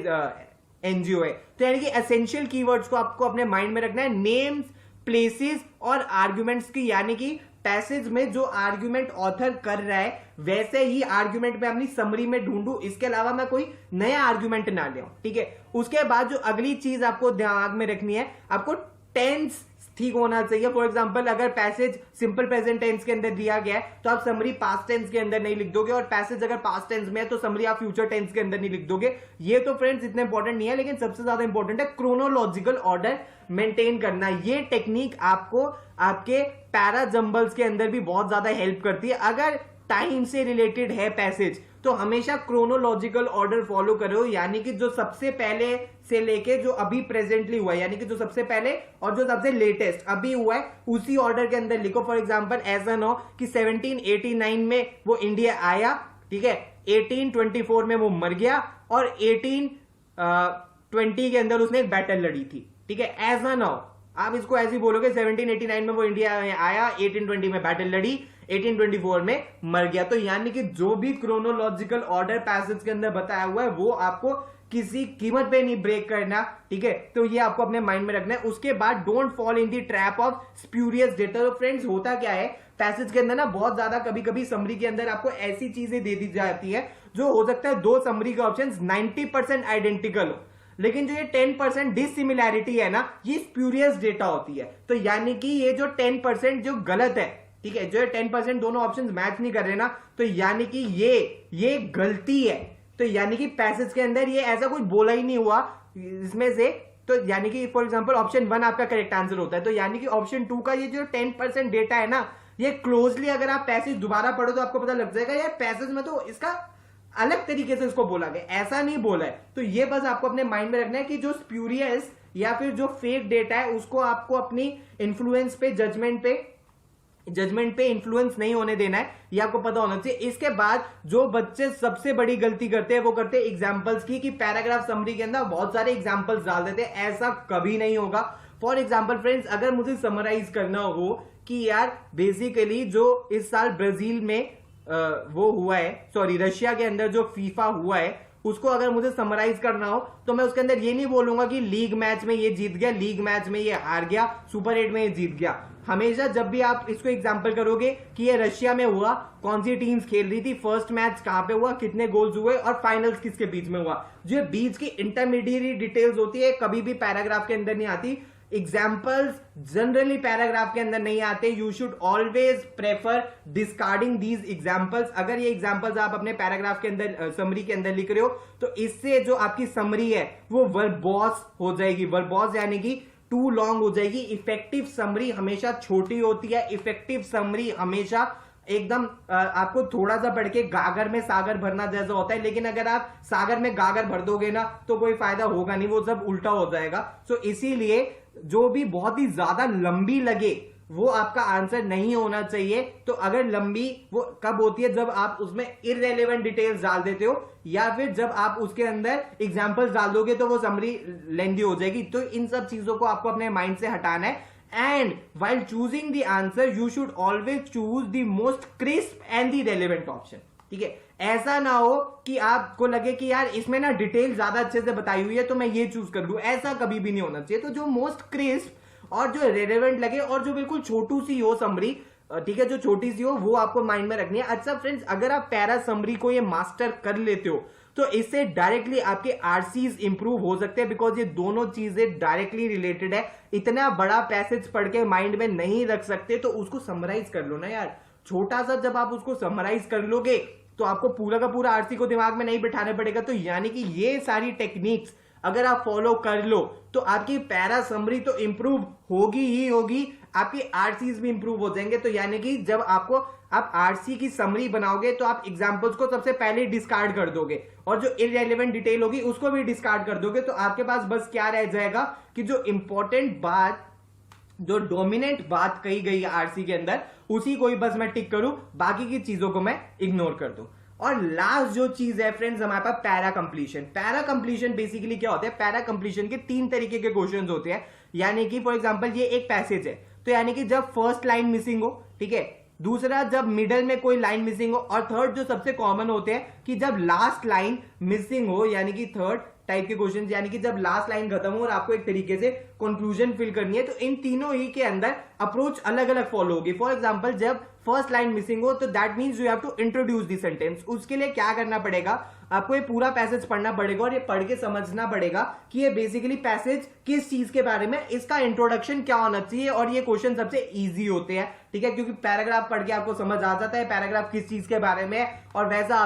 एनजीओ है। तो यानी कि एसेंशियल कीवर्ड्स को आपको अपने माइंड में रखना है, नेम्स, प्लेसेस और आर्ग्यूमेंट्स की। यानी कि पैसेज में जो आर्ग्यूमेंट ऑथर कर रहा है वैसे ही आर्ग्यूमेंट में अपनी समरी में ढूंढूं, इसके अलावा मैं कोई नया आर्ग्यूमेंट ना ले आऊं, ठीक है। उसके बाद जो अगली चीज आपको दिमाग में रखनी है, आपको टेंस ठीक होना चाहिए। फॉर एग्जांपल अगर पैसेज सिंपल प्रेजेंट टेंस के अंदर दिया गया है तो आप समरी पास्ट टेंस के अंदर नहीं लिख दोगे, और पैसेज अगर पास्ट टेंस में है तो समरी आप फ्यूचर टेंस के अंदर नहीं लिख दोगे। ये तो फ्रेंड्स इतने इंपॉर्टेंट नहीं है, लेकिन सबसे ज्यादा इंपॉर्टेंट है क्रोनोलॉजिकल ऑर्डर मेंटेन करना। ये टेक्निक आपको आपके पैरा जंबल्स के अंदर भी बहुत ज्यादा हेल्प करती है। अगर टाइम से रिलेटेड है पैसेज तो हमेशा क्रोनोलॉजिकल ऑर्डर फॉलो करो, यानी कि जो सबसे पहले से लेके जो अभी प्रेजेंटली हुआ है, यानी कि जो सबसे पहले और जो सबसे लेटेस्ट अभी हुआ है उसी ऑर्डर के अंदर लिखो। फॉर एग्जांपल ऐसा ना हो कि 1789 में वो इंडिया आया, ठीक है, 1824 में वो मर गया और 1820 के अंदर उसने एक बैटल लड़ी थी, ठीक है। ऐसा ना हो, आप इसको ऐसे ही बोलोगे 1789 में वो इंडिया आया, 1820 में बैटल लड़ी, 1824 में मर गया। तो यानी कि जो भी क्रोनोलॉजिकल ऑर्डर पैसेज के अंदर बताया हुआ है वो आपको किसी कीमत पे नहीं ब्रेक करना, ठीक है। तो ये आपको अपने माइंड में रखना है। उसके बाद don't fall in the trap of spurious data. तो फ्रेंड्स होता क्या है पैसेज के अंदर ना, बहुत ज्यादा कभी कभी समरी के अंदर आपको ऐसी चीजें दे दी जाती है जो हो सकता है दो समरी के ऑप्शन 90% आइडेंटिकल हो, लेकिन जो ये 10% डिसिमिलैरिटी है ना, ये स्प्यूरियस डेटा होती है। तो यानी कि ये जो 10% जो गलत है, ठीक है, जो 10% दोनों ऑप्शंस मैच नहीं कर रहे ना, तो यानी कि ये गलती है। तो यानी कि पैसेज के अंदर ये ऐसा कुछ बोला ही नहीं हुआ इसमें से, तो यानी कि फॉर एग्जांपल ऑप्शन 1 आपका करेक्ट आंसर होता है। तो यानी कि ऑप्शन 2 का ये जो 10% डेटा है ना, ये क्लोजली अगर आप पैसेज दोबारा पढ़ो तो आपको पता लग जाएगा यार पैसेज में तो इसका अलग तरीके से इसको बोला गया, ऐसा नहीं बोला है। तो ये बस आपको अपने माइंड में रखना है कि जो स्प्यूरियस या फिर जो फेक डेटा है उसको आपको अपनी इन्फ्लुएंस पे जजमेंट पे इन्फ्लुएंस नहीं होने देना है, ये आपको पता होना चाहिए। इसके बाद जो बच्चे सबसे बड़ी गलती करते हैं वो करते हैं एग्जांपल्स की, कि पैराग्राफ समरी के अंदर बहुत सारे एग्जांपल्स डाल देते हैं। ऐसा कभी नहीं होगा। फॉर एग्जांपल फ्रेंड्स, अगर मुझे समराइज करना हो कि यार बेसिकली जो इस साल ब्राजील में वो हुआ है, सॉरी रशिया के अंदर जो फीफा हुआ है उसको अगर मुझे समराइज करना हो तो मैं उसके अंदर ये नहीं बोलूंगा कि लीग मैच में ये जीत गया, लीग मैच में ये हार गया, सुपर 8 में ये जीत गया। हमेशा जब भी आप इसको एग्जांपल करोगे कि ये रशिया में हुआ, कौन सी टीम्स खेल रही थी, फर्स्ट मैच कहां पे हुआ, कितने गोल्स हुए और फाइनल्स किसके बीच में हुआ, जो बीच की इंटरमीडिएट डिटेल्स होती है कभी भी पैराग्राफ के अंदर नहीं आती। एग्जाम्पल्स जनरली पैराग्राफ के अंदर नहीं आते। You should always prefer discarding these examples. अगर ये एग्जाम्पल्स आप अपने पैराग्राफ के अंदर समरी के अंदर लिख रहे हो तो इससे जो आपकी समरी है वो वर्बॉस हो जाएगी। वर्बॉस यानी कि टू लॉन्ग हो जाएगी। इफेक्टिव समरी हमेशा छोटी होती है। इफेक्टिव समरी हमेशा एकदम आपको थोड़ा सा पढ़ के गागर में सागर भरना जैसा होता है, लेकिन अगर आप सागर में गागर भर दोगे ना तो कोई फायदा होगा नहीं, वो सब उल्टा हो जाएगा। सो इसीलिए जो भी बहुत ही ज्यादा लंबी लगे वो आपका आंसर नहीं होना चाहिए। तो अगर लंबी वो कब होती है, जब आप उसमें इररेलेवेंट डिटेल्स डाल देते हो या फिर जब आप उसके अंदर एग्जांपल्स डाल दोगे तो वो समरी लेंदी हो जाएगी। तो इन सब चीजों को आपको अपने माइंड से हटाना है। And while choosing the answer you should always choose the most crisp and the relevant option, ठीक है। ऐसा ना हो कि आपको लगे कि यार इसमें ना डिटेल ज्यादा अच्छे से बताई हुई है तो मैं ये चूज कर लूं, ऐसा कभी भी नहीं होना चाहिए। तो जो मोस्ट क्रिस्प और जो रेलेवेंट लगे और जो बिल्कुल छोटू सी हो समरी, ठीक है, जो छोटी सी हो वो आपको माइंड में रखनी है। अच्छा फ्रेंड्स, अगर आप पैरा समरी को ये मास्टर कर लेते हो तो इससे डायरेक्टली आपके आरसीज इंप्रूव हो सकते हैं, बिकॉज ये दोनों चीजें डायरेक्टली रिलेटेड है। इतना बड़ा पैसेज पढ़ के माइंड में नहीं रख सकते तो उसको समराइज कर लो ना यार। छोटा सा जब आप उसको समराइज कर लोगे तो आपको पूरा का पूरा आरसी को दिमाग में नहीं बिठाना पड़ेगा। तो यानी कि ये सारी टेक्निक्स अगर आप फॉलो कर लो तो आपकी पैरा समरी तो इंप्रूव होगी ही होगी, आपकी आरसीज भी इंप्रूव हो जाएंगे। तो यानी कि जब आप आरसी की समरी बनाओगे तो आप एग्जांपल्स को सबसे पहले डिस्कार्ड कर दोगे और जो इररेलेवेंट डिटेल होगी उसको भी डिस्कार्ड कर दोगे। तो आपके पास बस क्या रह जाएगा कि जो इंपॉर्टेंट बात, जो डोमिनेंट बात कही गई है आरसी के अंदर, उसी को ही बस मैं टिक करूं, बाकी की चीजों को मैं इग्नोर कर दूं। और लास्ट जो चीज है फ्रेंड्स हमारे पास para completion. Para completion basically क्या होता है, पैरा कंप्लीशन के 3 तरीके के क्वेश्चंस होते हैं। यानी कि फॉर एग्जांपल ये एक पैसेज है तो यानी कि जब फर्स्ट लाइन मिसिंग हो, ठीक है, दूसरा जब मिडल में कोई लाइन मिसिंग हो, और थर्ड जो सबसे कॉमन होते हैं कि जब लास्ट लाइन मिसिंग हो, यानी कि थर्ड टाइप के क्वेश्चन, यानी कि जब लास्ट लाइन खत्म हो और आपको एक तरीके से कंक्लूजन फिल करनी है। तो इन तीनों ही के अंदर अप्रोच अलग अलग फॉलो होगी। फॉर एग्जांपल जब फर्स्ट लाइन मिसिंग हो तो that means you have to introduce the sentence. उसके लिए क्या करना पड़ेगा, आपको ये पूरा पैसेज पढ़ना पड़ेगा और ये पढ़ के समझना पड़ेगा कि ये बेसिकली पैसेज किस चीज के बारे में, इसका इंट्रोडक्शन क्या होना चाहिए। और ये क्वेश्चन सबसे इजी होते हैं, ठीक है, क्योंकि पैराग्राफ पढ़ के आपको समझ आ जाता है पैराग्राफ किस चीज के बारे में है और वैसा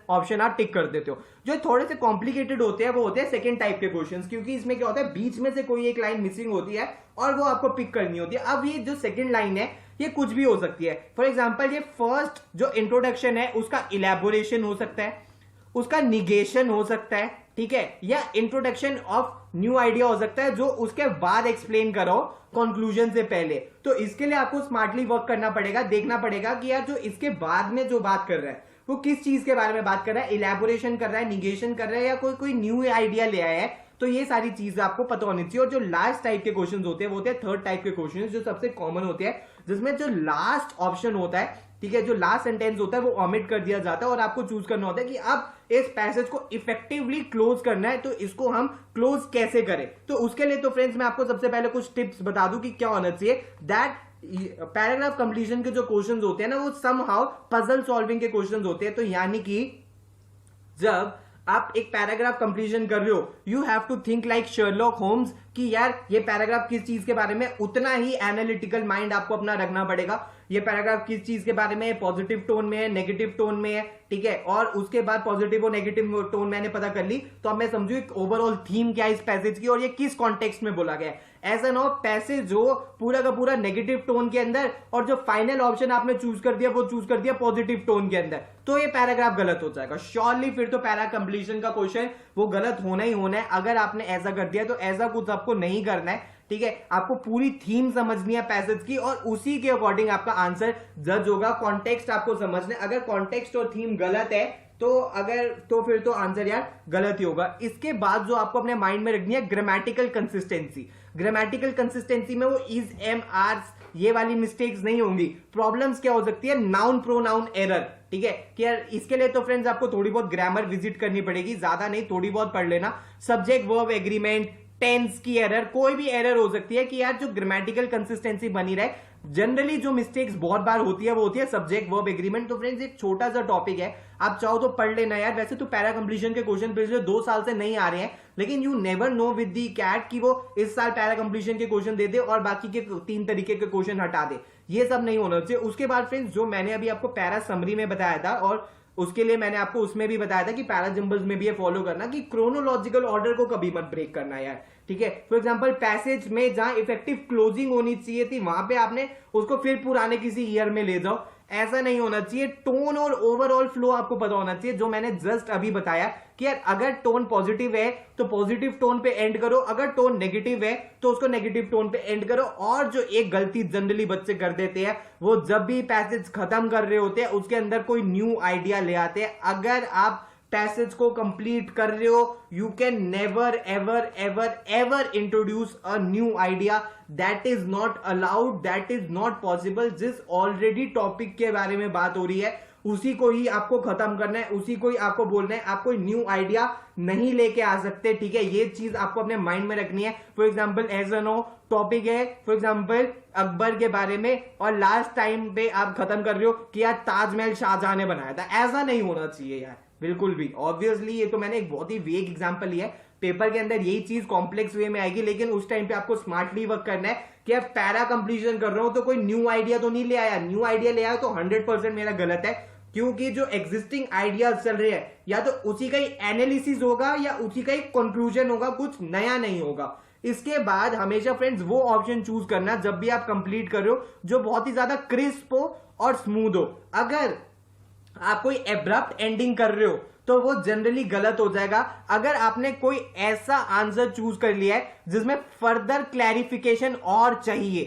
ऑप्शन आप टिक कर देते हो। जो थोड़े से कॉम्प्लिकेटेड होते हैं वो होते हैं सेकंड टाइप के क्वेश्चंस, क्योंकि इसमें क्या होता है बीच में से कोई एक लाइन मिसिंग होती है और वो आपको पिक करनी होती है। अब ये जो सेकंड लाइन है ये कुछ भी हो सकती है। फॉर एग्जांपल ये फर्स्ट जो इंट्रोडक्शन है उसका इलेबोरेशन हो सकता है, उसका निगेशन हो सकता है, ठीक है, या इंट्रोडक्शन ऑफ न्यू आइडिया हो सकता है जो उसके बाद एक्सप्लेन करो कंक्लूजन से पहले। तो इसके लिए आपको स्मार्टली वर्क करना पड़ेगा, देखना पड़ेगा कि यार जो इसके बाद में जो बात कर रहा है वो किस चीज के बारे में बात कर रहा है, इलेबोरेशन कर रहा है, निगेशन कर रहा है, या कोई न्यू आइडिया ले आया है। तो ये सारी चीजें आपको पता होनी चाहिए। और जो लास्ट टाइप के क्वेश्चंस होते हैं वो होते हैं थर्ड टाइप के क्वेश्चंस, जो सबसे कॉमन होते हैं, जिसमें जो लास्ट ऑप्शन होता है, ठीक है, जो लास्ट सेंटेंस होता है वो ओमिट कर दिया जाता है और आपको चूज करना होता है कि अब इस पैसेज को इफेक्टिवली क्लोज करना है, तो इसको हम क्लोज कैसे करें। तो उसके लिए तो फ्रेंड्स मैं आपको सबसे पहले कुछ टिप्स बता दूं कि क्या होना चाहिए। दैट पैराग्राफ कंप्लीशन के जो क्वेश्चंस होते हैं ना वो समहाउ पजल सॉल्विंग के क्वेश्चंस होते हैं। तो यानी कि जब आप एक पैराग्राफ कंप्लीशन कर रहे हो you have to think like Sherlock Holmes कि यार ये पैराग्राफ किस चीज के बारे में, उतना ही एनालिटिकल माइंड आपको अपना रखना पड़ेगा। ये पैराग्राफ किस चीज के बारे में है, पॉजिटिव टोन में है, नेगेटिव टोन में है, ठीक है, और उसके बाद पॉजिटिव और नेगेटिव टोन मैंने पता कर ली तो अब मैं समझू एक ओवरऑल थीम क्या है इस पैसेज की और ये किस कॉन्टेक्स्ट में बोला गया है। ऐसा ना हो पैसेज जो पूरा का पूरा नेगेटिव टोन के अंदर और जो फाइनल ऑप्शन आपने चूज कर दिया वो चूज कर दिया पॉजिटिव टोन के अंदर, तो ये पैराग्राफ गलत हो जाएगा श्योरली। फिर तो पैरा कंप्लीशन का क्वेश्चन वो गलत होना ही होना है। अगर आपने ऐसा कर दिया तो ऐसा कुछ आपको नहीं करना है, ठीक है, आपको पूरी थीम समझनी है पैसेज की और उसी के अकॉर्डिंग आपका आंसर जज होगा। कॉन्टेक्स्ट आपको समझना है, अगर कॉन्टेक्स्ट और थीम गलत है तो फिर तो आंसर यार गलत ही होगा। इसके बाद जो आपको अपने माइंड में रखनी है ग्रामेटिकल कंसिस्टेंसी। ग्रामेटिकल कंसिस्टेंसी में वो इज, एम, आर, ये वाली मिस्टेक्स नहीं होंगी। प्रॉब्लम्स क्या हो सकती है, नाउन प्रोनाउन एरर, ठीक है, कि यार इसके लिए तो फ्रेंड्स आपको थोड़ी बहुत ग्रामर विजिट करनी पड़ेगी, ज्यादा नहीं थोड़ी बहुत पढ़ लेना। सब्जेक्ट वर्ब एग्रीमेंट, टेंस की एरर, कोई भी एरर हो सकती है कि यार जो ग्रामेटिकल कंसिस्टेंसी बनी रहे। जनरली जो मिस्टेक्स बहुत बार होती है वो होती है सब्जेक्ट वर्ब एग्रीमेंट। तो फ्रेंड्स एक छोटा सा टॉपिक है, आप चाहो तो पढ़ लेना यार। वैसे तो पैरा कंप्लीशन के क्वेश्चन पिछले 2 साल से नहीं आ रहे हैं, लेकिन you never know with the CAT कि वो इस साल पैरा कंप्लीशन के क्वेश्चन दे दे और बाकी के 3 तरीके के क्वेश्चन हटा दे। ये सब नहीं होना चाहिए। उसके बाद फ्रेंड्स जो मैंने अभी आपको पैरा समरी में बताया था और उसके लिए मैंने आपको उसमें भी बताया था कि पैरा जंबल्स में भी ये फॉलो करना कि क्रोनोलॉजिकल ऑर्डर को कभी मत ब्रेक करना यार, ठीक है। फॉर एग्जांपल पैसेज में जहां इफेक्टिव क्लोजिंग होनी चाहिए थी वहां पे आपने उसको फिर पुराने किसी ईयर में ले जाओ, ऐसा नहीं होना चाहिए। टोन और ओवरऑल फ्लो आपको पता होना चाहिए, जो मैंने जस्ट अभी बताया कि यार अगर टोन पॉजिटिव है तो पॉजिटिव टोन पे एंड करो, अगर टोन नेगेटिव है तो उसको नेगेटिव टोन पे एंड करो। और जो एक गलती जनरली बच्चे कर देते हैं वो जब भी पैसेज खत्म कर रहे होते हैं उसके अंदर कोई न्यू आइडिया ले आते हैं। अगर आप पैसेज को कंप्लीट कर रहे हो you can never ever ever ever introduce a new idea, that is not allowed, that is not possible. जिस ऑलरेडी टॉपिक के बारे में बात हो रही है उसी को ही आपको खत्म करना है, उसी को ही आपको बोलना है, आप कोई न्यू आइडिया नहीं लेके आ सकते, ठीक है। ये चीज आपको अपने माइंड में रखनी है। For example as no topic है फॉर एग्जाम्पल अकबर के बारे में और लास्ट टाइम पे आप खत्म कर रहे हो कि यार ताजमहल शाहजहां ने बनाया था, ऐसा नहीं होना चाहिए यार बिल्कुल भी। ऑब्वियसली ये तो मैंने एक बहुत ही वेग एग्जांपल लिया है, पेपर के अंदर यही चीज कॉम्प्लेक्स वे में आएगी, लेकिन उस टाइम पे आपको स्मार्टली वर्क करना है कि आप पैरा कंप्लीशन कर रहे हो तो कोई न्यू आइडिया तो नहीं ले आया। न्यू आइडिया ले आया तो 100% मेरा गलत है, क्योंकि जो एग्जिस्टिंग आइडियाज चल रहे हैं या तो उसी का ही एनालिसिस होगा या उसी का ही कंक्लूजन होगा, कुछ नया नहीं होगा। इसके बाद हमेशा फ्रेंड्स वो ऑप्शन चूज करना जब भी आप कंप्लीट कर रहे हो जो बहुत ही ज्यादा क्रिस्प हो और स्मूथ हो। अगर आप कोई एब्रप्ट एंडिंग कर रहे हो तो वो जनरली गलत हो जाएगा। अगर आपने कोई ऐसा आंसर चूज कर लिया है जिसमें फर्दर क्लैरिफिकेशन और चाहिए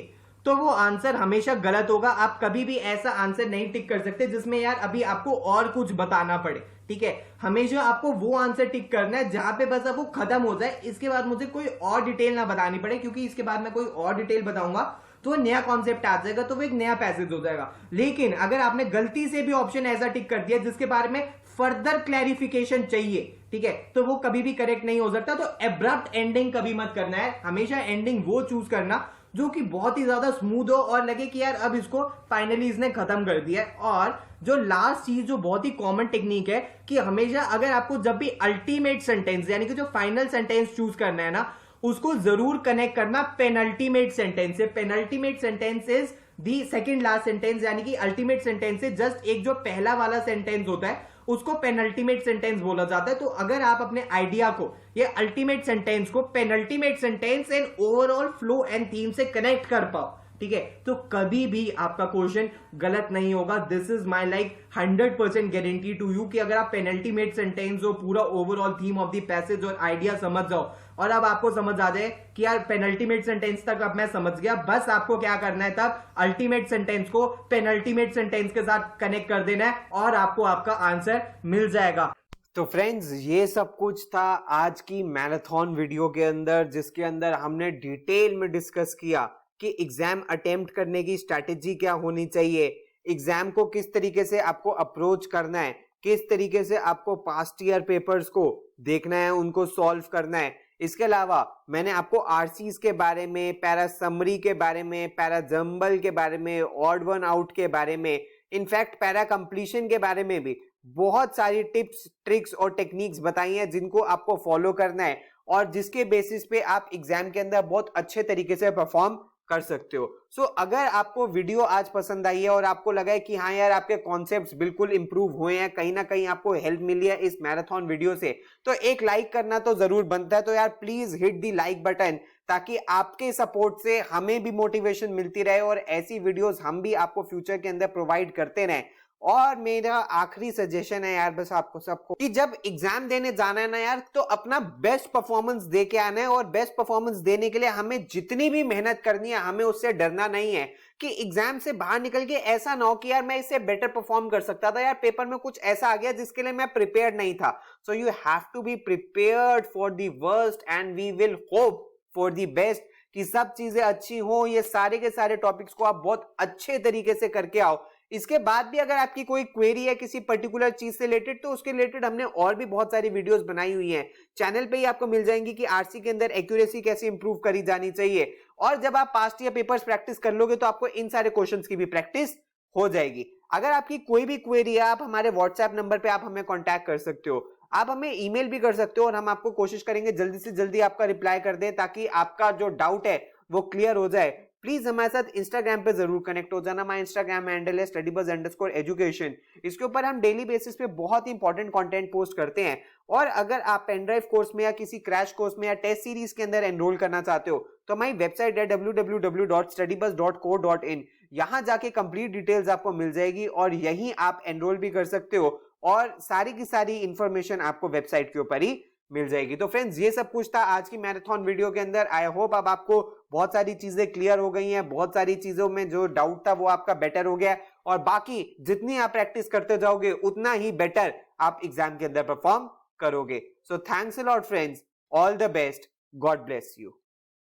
तो वो आंसर हमेशा गलत होगा। आप कभी भी ऐसा आंसर नहीं टिक कर सकते जिसमें यार अभी आपको और कुछ बताना पड़े, ठीक है। हमेशा आपको वो आंसर टिक करना है जहां पे बस आपको खत्म हो जाए, इसके बाद मुझे कोई और डिटेल ना बतानी पड़े, क्योंकि इसके बाद मैं कोई और डिटेल बताऊंगा तो नया कॉन्सेप्ट आ जाएगा, तो वो एक नया पैसेज हो जाएगा। लेकिन अगर आपने गलती से भी ऑप्शन ऐसा टिक कर दिया जिसके बारे में फर्दर क्लैरिफिकेशन चाहिए, ठीक है, तो वो कभी भी करेक्ट नहीं हो सकता। तो एब्रप्ट एंडिंग कभी मत करना है, हमेशा एंडिंग वो चूज करना जो कि बहुत ही ज्यादा स्मूथ हो और लगे कि यार अब इसको फाइनली इसने खत्म कर दिया है। और जो लास्ट चीज जो बहुत ही कॉमन टेक्निक है कि हमेशा अगर आपको जब भी अल्टीमेट सेंटेंस यानी कि जो फाइनल सेंटेंस चूज करना है ना, उसको जरूर कनेक्ट करना पेनल्टीमेट सेंटेंस से। Penultimate sentence is the second last sentence, यानी कि अल्टीमेट सेंटेंस से जस्ट एक जो पहला वाला सेंटेंस होता है उसको पेनल्टीमेट सेंटेंस बोला जाता है। तो अगर आप अपने आइडिया को, ये अल्टीमेट सेंटेंस को penultimate sentence and overall flow and theme से कनेक्ट कर पाओ, ठीक है, तो कभी भी आपका क्वेश्चन गलत नहीं होगा। This is my like 100% guarantee to you कि अगर आप पेनल्टीमेट सेंटेंस और पूरा overall theme of the passage और आइडिया समझ जाओ और अब आपको समझ आ जाए कि यार पेनल्टीमेट सेंटेंस तक अब मैं समझ गया, बस आपको क्या करना है तब अल्टीमेट सेंटेंस को पेनल्टीमेट सेंटेंस के साथ कनेक्ट कर देना है और आपको आपका आंसर मिल जाएगा। तो फ्रेंड्स, ये सब कुछ था आज की मैराथन वीडियो के अंदर, जिसके अंदर हमने डिटेल में डिस्कस किया कि एग्जाम अटेम्प्ट करने की स्ट्रैटेजी क्या होनी चाहिए, एग्जाम को किस तरीके से आपको अप्रोच करना है, किस तरीके से आपको पास्ट ईयर पेपर्स को देखना है, उनको सॉल्व करना है। इसके अलावा मैंने आपको आरसीज के बारे में, पैरा समरी के बारे में, पैरा जंबल के बारे में, ऑड वन आउट के बारे में, इनफैक्ट पैरा कंप्लीशन के बारे में भी बहुत सारी टिप्स, ट्रिक्स और टेक्निक्स बताई हैं जिनको आपको फॉलो करना है और जिसके बेसिस पे आप एग्जाम के अंदर बहुत अच्छे तरीके से परफॉर्म कर सकते हो। सो अगर आपको वीडियो आज पसंद आई है और आपको लगा है कि हाँ यार आपके कॉन्सेप्ट्स बिल्कुल इंप्रूव हुए हैं, कहीं ना कहीं आपको हेल्प मिली है इस मैराथन वीडियो से, तो एक लाइक करना तो जरूर बनता है। तो यार please hit the like button, ताकि आपके सपोर्ट से हमें भी मोटिवेशन मिलती रहे और ऐसी वीडियोस हम भी आपको फ्यूचर के अंदर प्रोवाइड करते रहें। और मेरा आखिरी सजेशन है यार बस आपको सबको कि जब एग्जाम देने जाना है ना यार, तो अपना बेस्ट परफॉर्मेंस दे के आना है और बेस्ट परफॉर्मेंस देने के लिए हमें जितनी भी मेहनत करनी है, हमें उससे डरना नहीं है कि एग्जाम से बाहर निकल के ऐसा ना हो कि यार मैं इससे बेटर परफॉर्म कर सकता था, यार पेपर में कुछ ऐसा आ गया जिसके लिए मैं प्रिपेयर्ड नहीं था। So you have to be prepared for the worst and we will hope for the best कि सब चीजें अच्छी हो। ये सारे के सारे टॉपिक्स को आप बहुत अच्छे तरीके से करके आओ। इसके बाद भी अगर आपकी कोई क्वेरी है किसी पर्टिकुलर चीज से रिलेटेड, तो उसके रिलेटेड हमने और भी बहुत सारी वीडियोस बनाई हुई हैं, चैनल पे ही आपको मिल जाएंगी कि आरसी के अंदर एक्यूरेसी कैसे इंप्रूव करी जानी चाहिए। और जब आप पास्ट ईयर पेपर्स प्रैक्टिस कर लोगे तो आपको इन सारे क्वेश्चंस की भी प्रैक्टिस हो जाएगी। अगर आपकी कोई भी क्वेरी है, आप हमारे व्हाट्सएप नंबर पे आप हमें कॉन्टैक्ट कर सकते हो, आप हमें ईमेल भी कर सकते हो और हम आपको कोशिश करेंगे जल्दी से जल्दी आपका रिप्लाई कर दें ताकि आपका जो डाउट है वो क्लियर हो जाए। प्लीज हमारे साथ इंस्टाग्राम पे जरूर कनेक्ट हो जाना। हमारा इंस्टाग्राम हैंडल है studybuzz_education। इसके ऊपर हम डेली बेसिस पे बहुत इंपॉर्टेंट कंटेंट पोस्ट करते हैं। और अगर आप पेनड्राइव कोर्स में या किसी क्रैश कोर्स में या टेस्ट सीरीज के अंदर एनरोल करना चाहते हो तो हमारी वेबसाइट है www.studybuzz.co.in। यहाँ जाके कंप्लीट डिटेल्स आपको मिल जाएगी और यहीं आप एनरोल भी कर सकते हो और सारी की सारी इंफॉर्मेशन आपको वेबसाइट के ऊपर ही मिल जाएगी। तो फ्रेंड्स, ये सब कुछ था आज की मैराथन वीडियो के अंदर। आई होप अब आपको बहुत सारी चीजें क्लियर हो गई हैं, बहुत सारी चीजों में जो डाउट था वो आपका बेटर हो गया और बाकी जितनी आप प्रैक्टिस करते जाओगे उतना ही बेटर आप एग्जाम के अंदर परफॉर्म करोगे। So thanks a lot friends, all the best, God bless you.